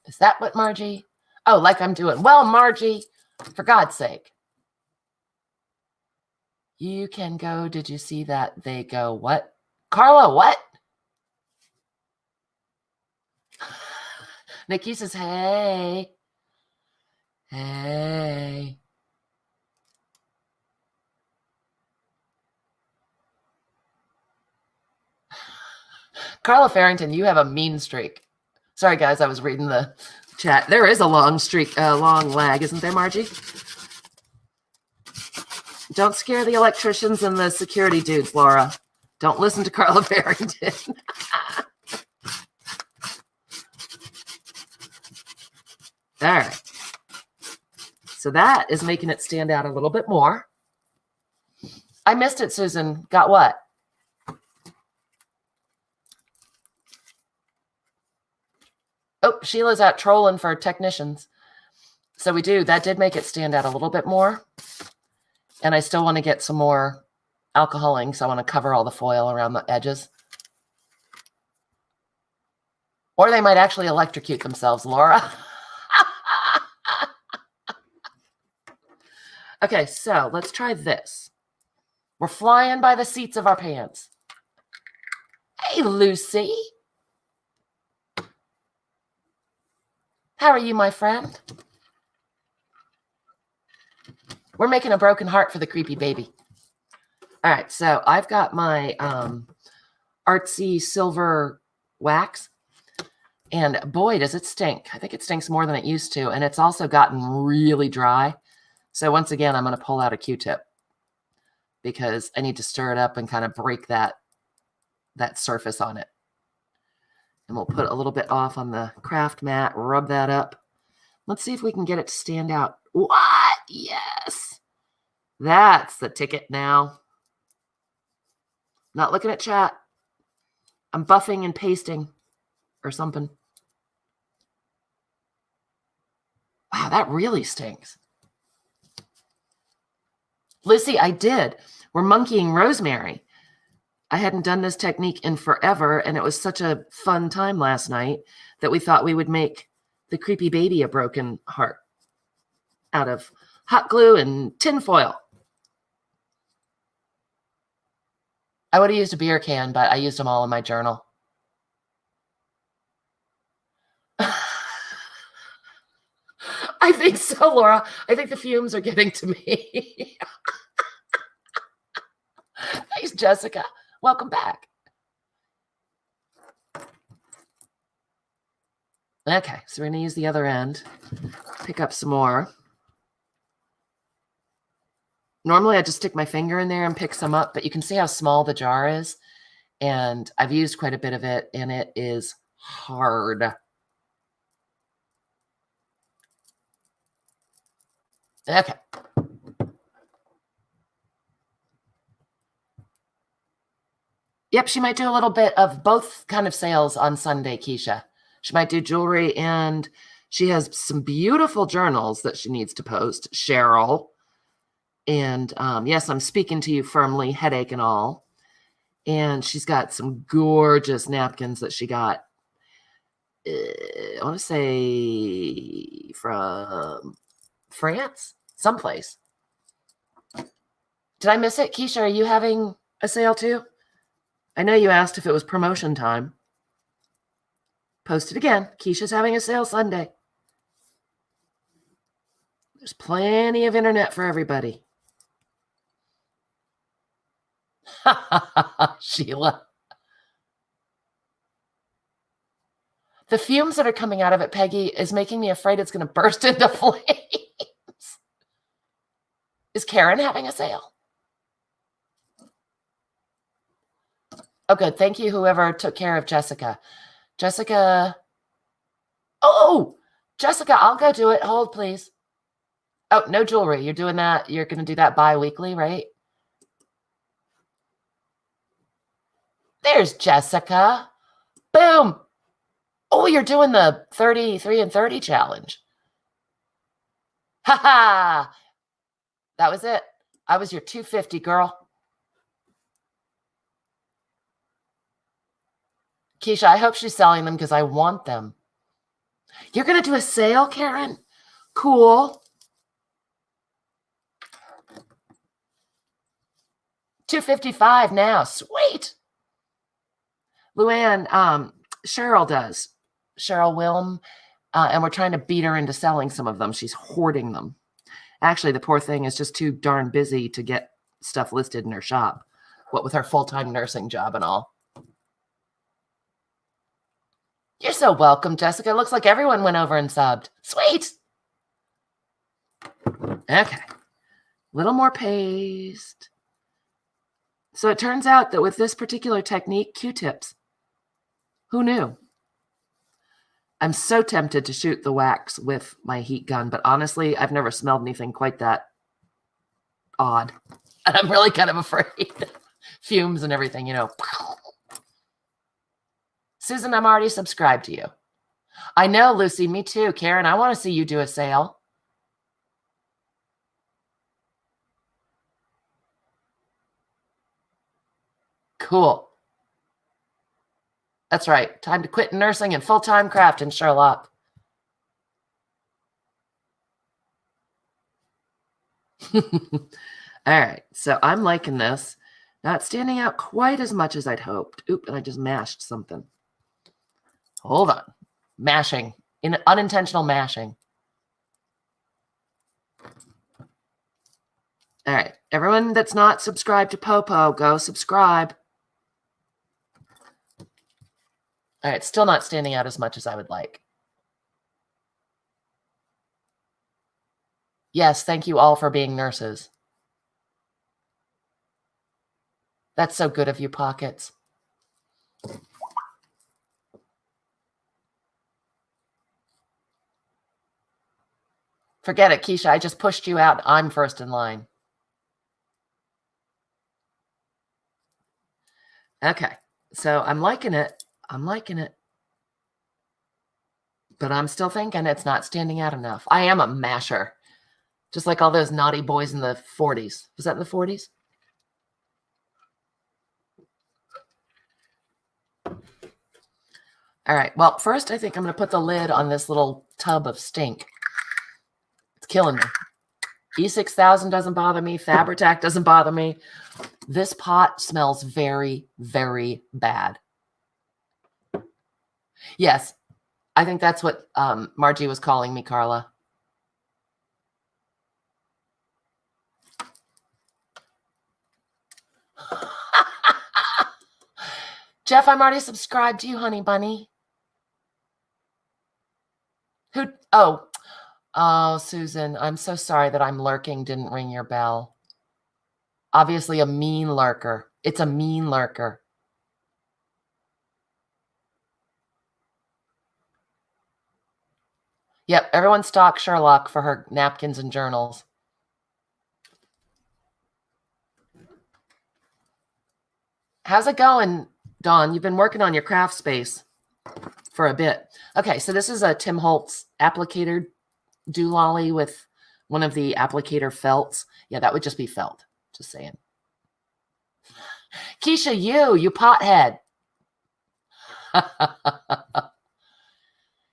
Is that what, Margie? Oh, like I'm doing. Well, Margie, for God's sake. You can go. Did you see that? They go, what? Carla, what? Nikki says, hey. Hey. Carla Farrington, you have a mean streak. Sorry, guys, I was reading the chat. There is a long streak, a long lag, isn't there, Margie? Don't scare the electricians and the security dudes, Laura. Don't listen to Carla Farrington. All right. So that is making it stand out a little bit more. I missed it, Susan. Got what? Oh, Sheila's out trolling for technicians. So we do. That did make it stand out a little bit more. And I still want to get some more alcohol ink, so I want to cover all the foil around the edges. Or they might actually electrocute themselves, Laura. Okay, so let's try this. We're flying by the seats of our pants. Hey, Lucy. How are you, my friend? We're making a broken heart for the creepy baby. All right, so I've got my artsy silver wax. And boy, does it stink. I think it stinks more than it used to. And it's also gotten really dry. So once again, I'm going to pull out a Q-tip because I need to stir it up and kind of break that surface on it. And we'll put a little bit off on the craft mat, rub that up. Let's see if we can get it to stand out. What? Yes. That's the ticket now. Not looking at chat. I'm buffing and pasting or something. Wow, that really stinks. Lucy, I did. We're monkeying rosemary. I hadn't done this technique in forever, and it was such a fun time last night that we thought we would make the creepy baby a broken heart out of hot glue and tin foil. I would have used a beer can, but I used them all in my journal. I think so, Laura. I think the fumes are getting to me. Thanks, Jessica. Welcome back. Okay, so we're going to use the other end. Pick up some more. Normally, I just stick my finger in there and pick some up, but you can see how small the jar is. And I've used quite a bit of it, and it is hard. Okay. Yep, she might do a little bit of both kind of sales on Sunday, Keisha. She might do jewelry, and she has some beautiful journals that she needs to post, Cheryl. And yes, I'm speaking to you firmly, headache and all. And she's got some gorgeous napkins that she got, I want to say from France, someplace. Did I miss it? Keisha, are you having a sale too? I know you asked if it was promotion time. Post it again. Keisha's having a sale Sunday. There's plenty of internet for everybody. Sheila. The fumes that are coming out of it, Peggy, is making me afraid it's going to burst into flames. Is Karen having a sale? Oh, good. Thank you, whoever took care of Jessica. Jessica. Oh, Jessica, I'll go do it. Hold, please. Oh, no jewelry. You're doing that. You're going to do that bi-weekly, right? There's Jessica. Boom. Oh, you're doing the 33 and 30 challenge. Ha ha. That was it. I was your 250, girl. Keisha, I hope she's selling them because I want them. You're going to do a sale, Karen? Cool. $255 now. Sweet. Luann, Cheryl does. Cheryl Wilm. And we're trying to beat her into selling some of them. She's hoarding them. Actually, the poor thing is just too darn busy to get stuff listed in her shop. What with her full-time nursing job and all. You're so welcome, Jessica. Looks like everyone went over and subbed. Sweet. Okay. Little more paste. So it turns out that with this particular technique, Q-tips. Who knew? I'm so tempted to shoot the wax with my heat gun, but honestly, I've never smelled anything quite that odd. And I'm really kind of afraid. Fumes and everything, you know. Susan, I'm already subscribed to you. I know, Lucy, me too. Karen, I want to see you do a sale. Cool. That's right. Time to quit nursing and full-time crafting, Sherlock. All right. So I'm liking this. Not standing out quite as much as I'd hoped. Oop, and I just mashed something. Hold on. Mashing. Unintentional mashing. All right. Everyone that's not subscribed to Popo, go subscribe. All right. Still not standing out as much as I would like. Yes. Thank you all for being nurses. That's so good of you, Pockets. Forget it, Keisha. I just pushed you out. I'm first in line. Okay. So I'm liking it. I'm liking it. But I'm still thinking it's not standing out enough. I am a masher. Just like all those naughty boys in the 40s. Was that in the 40s? All right. Well, first, I think I'm going to put the lid on this little tub of stink. It's killing me. E6000 doesn't bother me. Fabri-Tac doesn't bother me. This pot smells very, very bad. Yes. I think that's what Margie was calling me, Carla. Jeff, I'm already subscribed to you, honey bunny. Who? Oh, Susan, I'm so sorry that I'm lurking didn't ring your bell. Obviously a mean lurker. It's a mean lurker. Yep, everyone stalk Sherlock for her napkins and journals. How's it going, Dawn? You've been working on your craft space for a bit. Okay, so this is a Tim Holtz applicator doololly with one of the applicator felts. Yeah, that would just be felt. Just saying. Keisha, you pothead.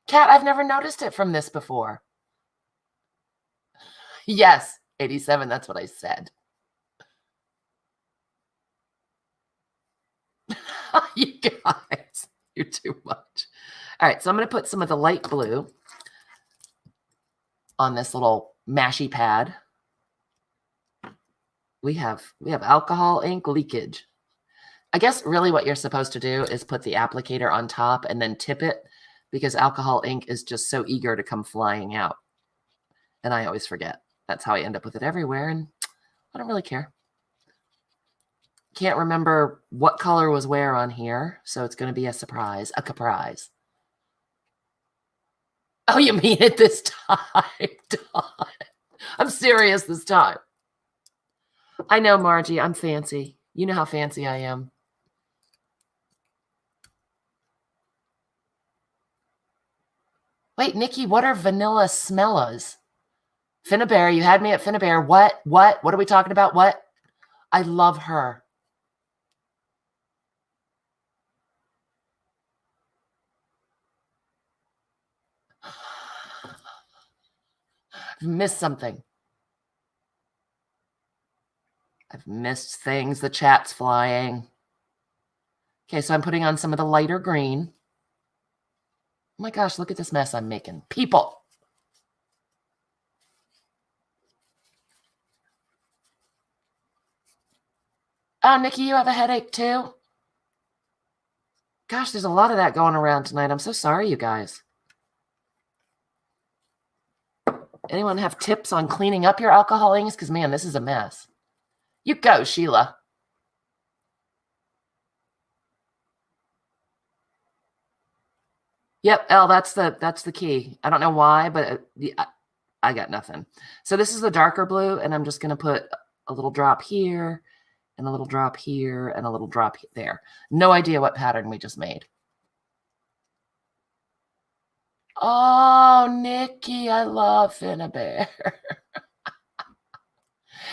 Kat, I've never noticed it from this before. Yes, 87, that's what I said. You guys, you're too much. All right, so I'm going to put some of the light blue on this little mashy pad. We have alcohol ink leakage. I guess really what you're supposed to do is put the applicator on top and then tip it because alcohol ink is just so eager to come flying out. And I always forget. That's how I end up with it everywhere. And I don't really care. Can't remember what color was where on here. So it's going to be a surprise, a caprize. Oh, you mean it this time, Dawn. I'm serious this time. I know, Margie, I'm fancy. You know how fancy I am. Wait, Nikki, what are vanilla smellas? Finnabear, you had me at Finnabear. What? What are we talking about? What? I love her. I've missed something. I've missed things. The chat's flying. Okay, so I'm putting on some of the lighter green. Oh my gosh, look at this mess I'm making. People. Oh, Nikki, you have a headache too? Gosh, there's a lot of that going around tonight. I'm so sorry, you guys. Anyone have tips on cleaning up your alcohol inks? Because, man, this is a mess. You go, Sheila. Yep, Elle, that's the key. I don't know why, but I got nothing. So this is the darker blue, and I'm just going to put a little drop here, and a little drop here, and a little drop there. No idea what pattern we just made. Oh, Nikki, I love Finnabear.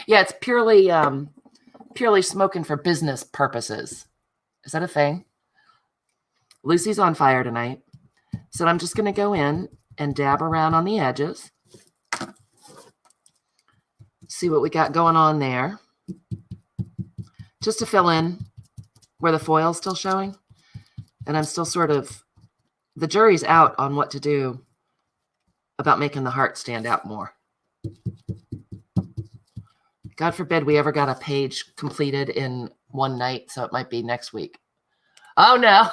Yeah, it's purely smoking for business purposes. Is that a thing? Lucy's on fire tonight. So I'm just going to go in and dab around on the edges. See what we got going on there. Just to fill in where the foil's still showing. And I'm still sort of, the jury's out on what to do about making the heart stand out more. God forbid we ever got a page completed in one night, so it might be next week. Oh, no.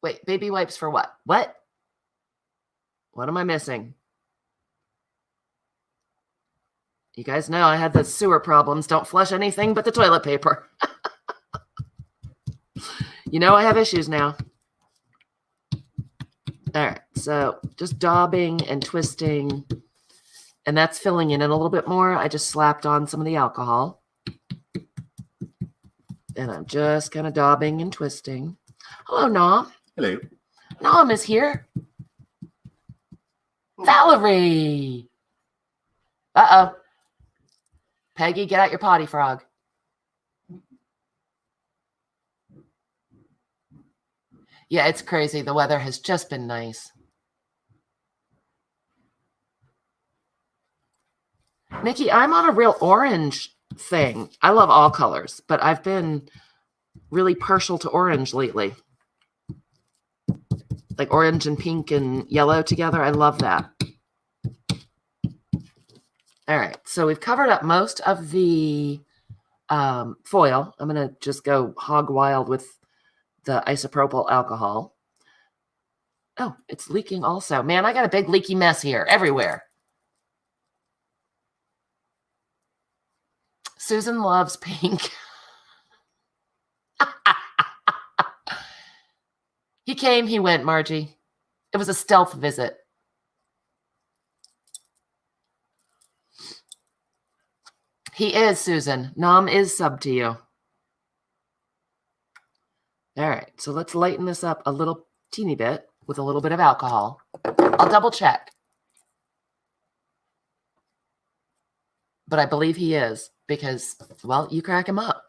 Wait, baby wipes for what? What? What am I missing? You guys know I had the sewer problems. Don't flush anything but the toilet paper. You know I have issues now. All right, so just daubing and twisting, and that's filling in a little bit more. I just slapped on some of the alcohol, and I'm just kind of daubing and twisting. Hello, Nom. Hello. Nom is here. Valerie. Uh-oh. Peggy, get out your potty frog. Yeah, it's crazy. The weather has just been nice. Nikki, I'm on a real orange thing. I love all colors, but I've been really partial to orange lately. Like orange and pink and yellow together. I love that. All right, so we've covered up most of the foil. I'm going to just go hog wild with the isopropyl alcohol. Oh, it's leaking also. Man, I got a big leaky mess here everywhere. Susan loves pink. He came, he went, Margie. It was a stealth visit. He is, Susan. Nom is sub to you. All right, so let's lighten this up a little teeny bit with a little bit of alcohol. I'll double check. But I believe he is because, well, you crack him up.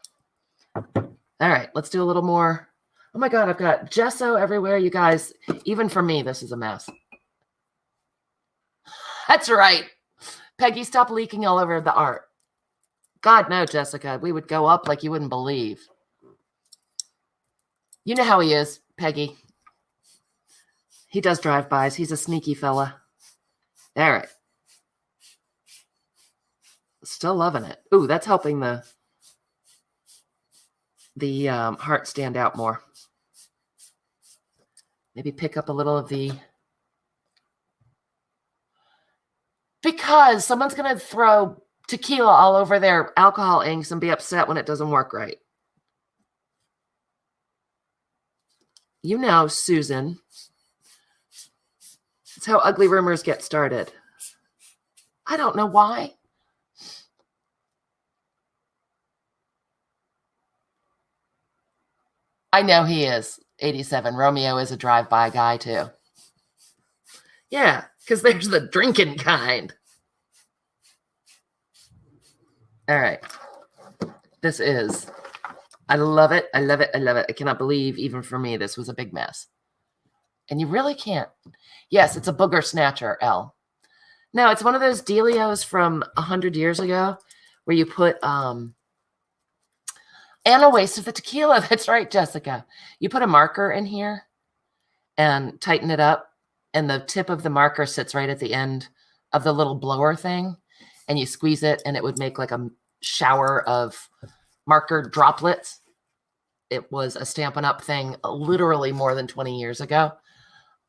All right, let's do a little more. Oh my God, I've got gesso everywhere, you guys. Even for me, this is a mess. That's right. Peggy, stop leaking all over the art. God, no, Jessica. We would go up like you wouldn't believe. You know how he is, Peggy. He does drive-bys. He's a sneaky fella. All right. Still loving it. Ooh, that's helping the... the heart stand out more. Maybe pick up a little of the... Because someone's going to throw tequila all over their alcohol inks and be upset when it doesn't work right. You know, Susan. It's how ugly rumors get started. I don't know why. I know he is. 87. Romeo is a drive-by guy, too. Yeah, because there's the drinking kind. All right. This is... I love it. I love it. I love it. I cannot believe, even for me, this was a big mess. And you really can't. Yes, it's a booger snatcher, L. No, it's one of those dealios from 100 years ago where you put... and a waste of the tequila. That's right, Jessica. You put a marker in here and tighten it up. And the tip of the marker sits right at the end of the little blower thing. And you squeeze it and it would make like a shower of marker droplets. It was a Stampin' Up! Thing literally more than 20 years ago.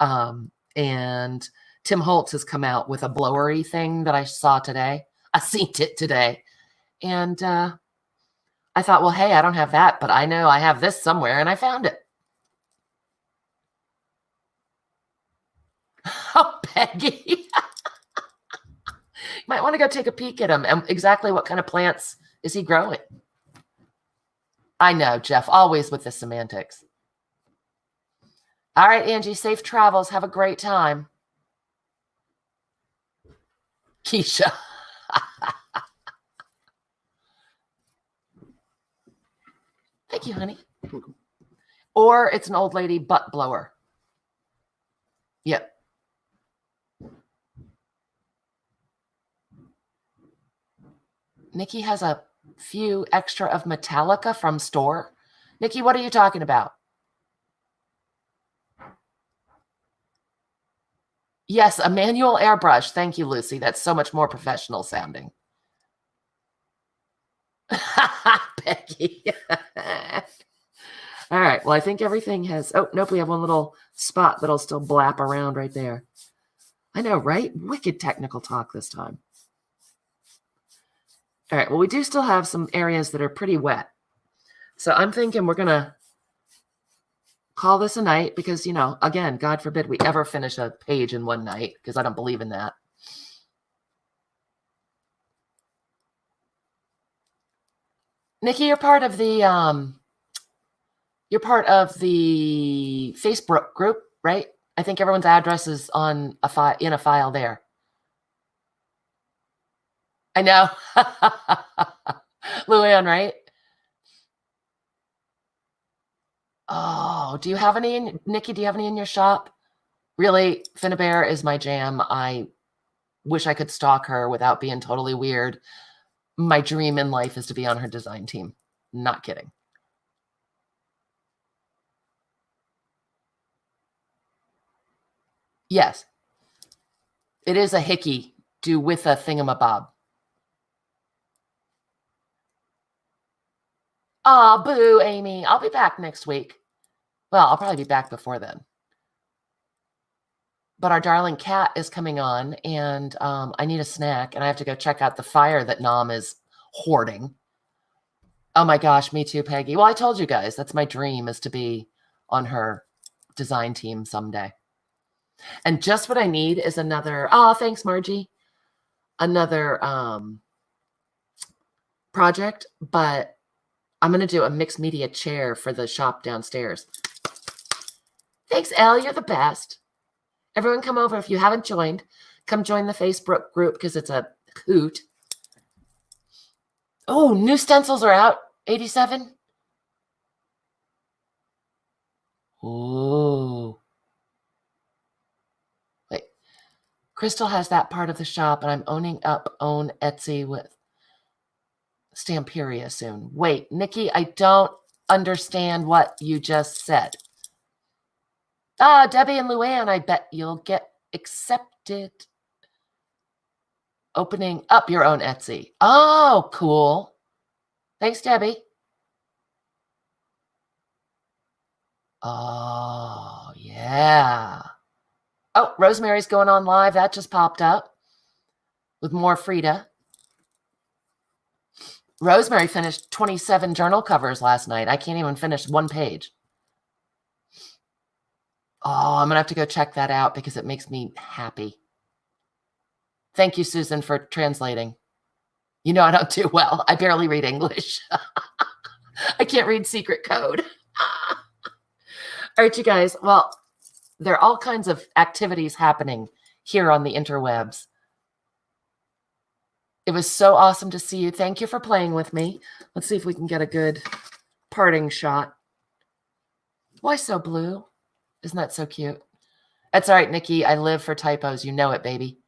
And Tim Holtz has come out with a blowery thing that I saw today. I seen it today. And I thought, well, hey, I don't have that, but I know I have this somewhere, and I found it. Oh, Peggy. You might want to go take a peek at him. And exactly what kind of plants is he growing? I know, Jeff, always with the semantics. All right, Angie, safe travels. Have a great time. Keisha. Thank you, honey. Or it's an old lady butt blower. Yep. Nikki has a few extra of Metallica from store. Nikki, what are you talking about? Yes, a manual airbrush. Thank you, Lucy. That's so much more professional sounding. Peggy. All right. Well, I think everything has... Oh, nope. We have one little spot that'll still blap around right there. I know, right? Wicked technical talk this time. All right. Well, we do still have some areas that are pretty wet. So I'm thinking we're going to call this a night because, you know, again, God forbid we ever finish a page in one night because I don't believe in that. Nikki, you're part of the Facebook group, right? I think everyone's address is on a file in a file there. I know. Luann, right? Oh, do you have any in Nikki? Do you have any in your shop? Really, Finnabear is my jam. I wish I could stalk her without being totally weird. My dream in life is to be on her design team. Not kidding. Yes. It is a hickey do with a thingamabob. Oh, boo, Amy. I'll be back next week. Well, I'll probably be back before then. But our darling cat is coming on, and I need a snack, and I have to go check out the fire that Nom is hoarding. Oh my gosh, me too, Peggy. Well, I told you guys, that's my dream, is to be on her design team someday. And just what I need is another, oh, thanks, Margie. Another project, but I'm going to do a mixed media chair for the shop downstairs. Thanks, Elle. You're the best. Everyone come over. If you haven't joined, come join the Facebook group because it's a hoot. Oh, new stencils are out. 87. Oh. Wait. Crystal has that part of the shop, and I'm owning up own Etsy with Stamperia soon. Wait, Nikki, I don't understand what you just said. Ah, Debbie and Luann, I bet you'll get accepted. Opening up your own Etsy. Oh, cool. Thanks, Debbie. Oh, yeah. Oh, Rosemary's going on live. That just popped up with more Frida. Rosemary finished 27 journal covers last night. I can't even finish one page. Oh, I'm going to have to go check that out because it makes me happy. Thank you, Susan, for translating. You know I don't do well. I barely read English. I can't read secret code. All right, you guys. Well, there are all kinds of activities happening here on the interwebs. It was so awesome to see you. Thank you for playing with me. Let's see if we can get a good parting shot. Why so blue? Isn't that so cute? That's all right, Nikki. I live for typos. You know it, baby.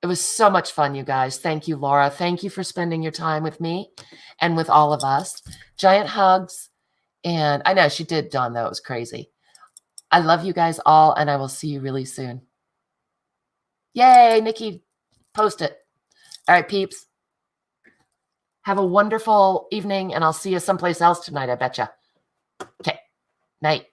It was so much fun, you guys. Thank you, Laura. Thank you for spending your time with me and with all of us. Giant hugs. And I know she did, Dawn, though. It was crazy. I love you guys all, and I will see you really soon. Yay, Nikki. Post it. All right, peeps. Have a wonderful evening, and I'll see you someplace else tonight, I betcha. Okay. Night.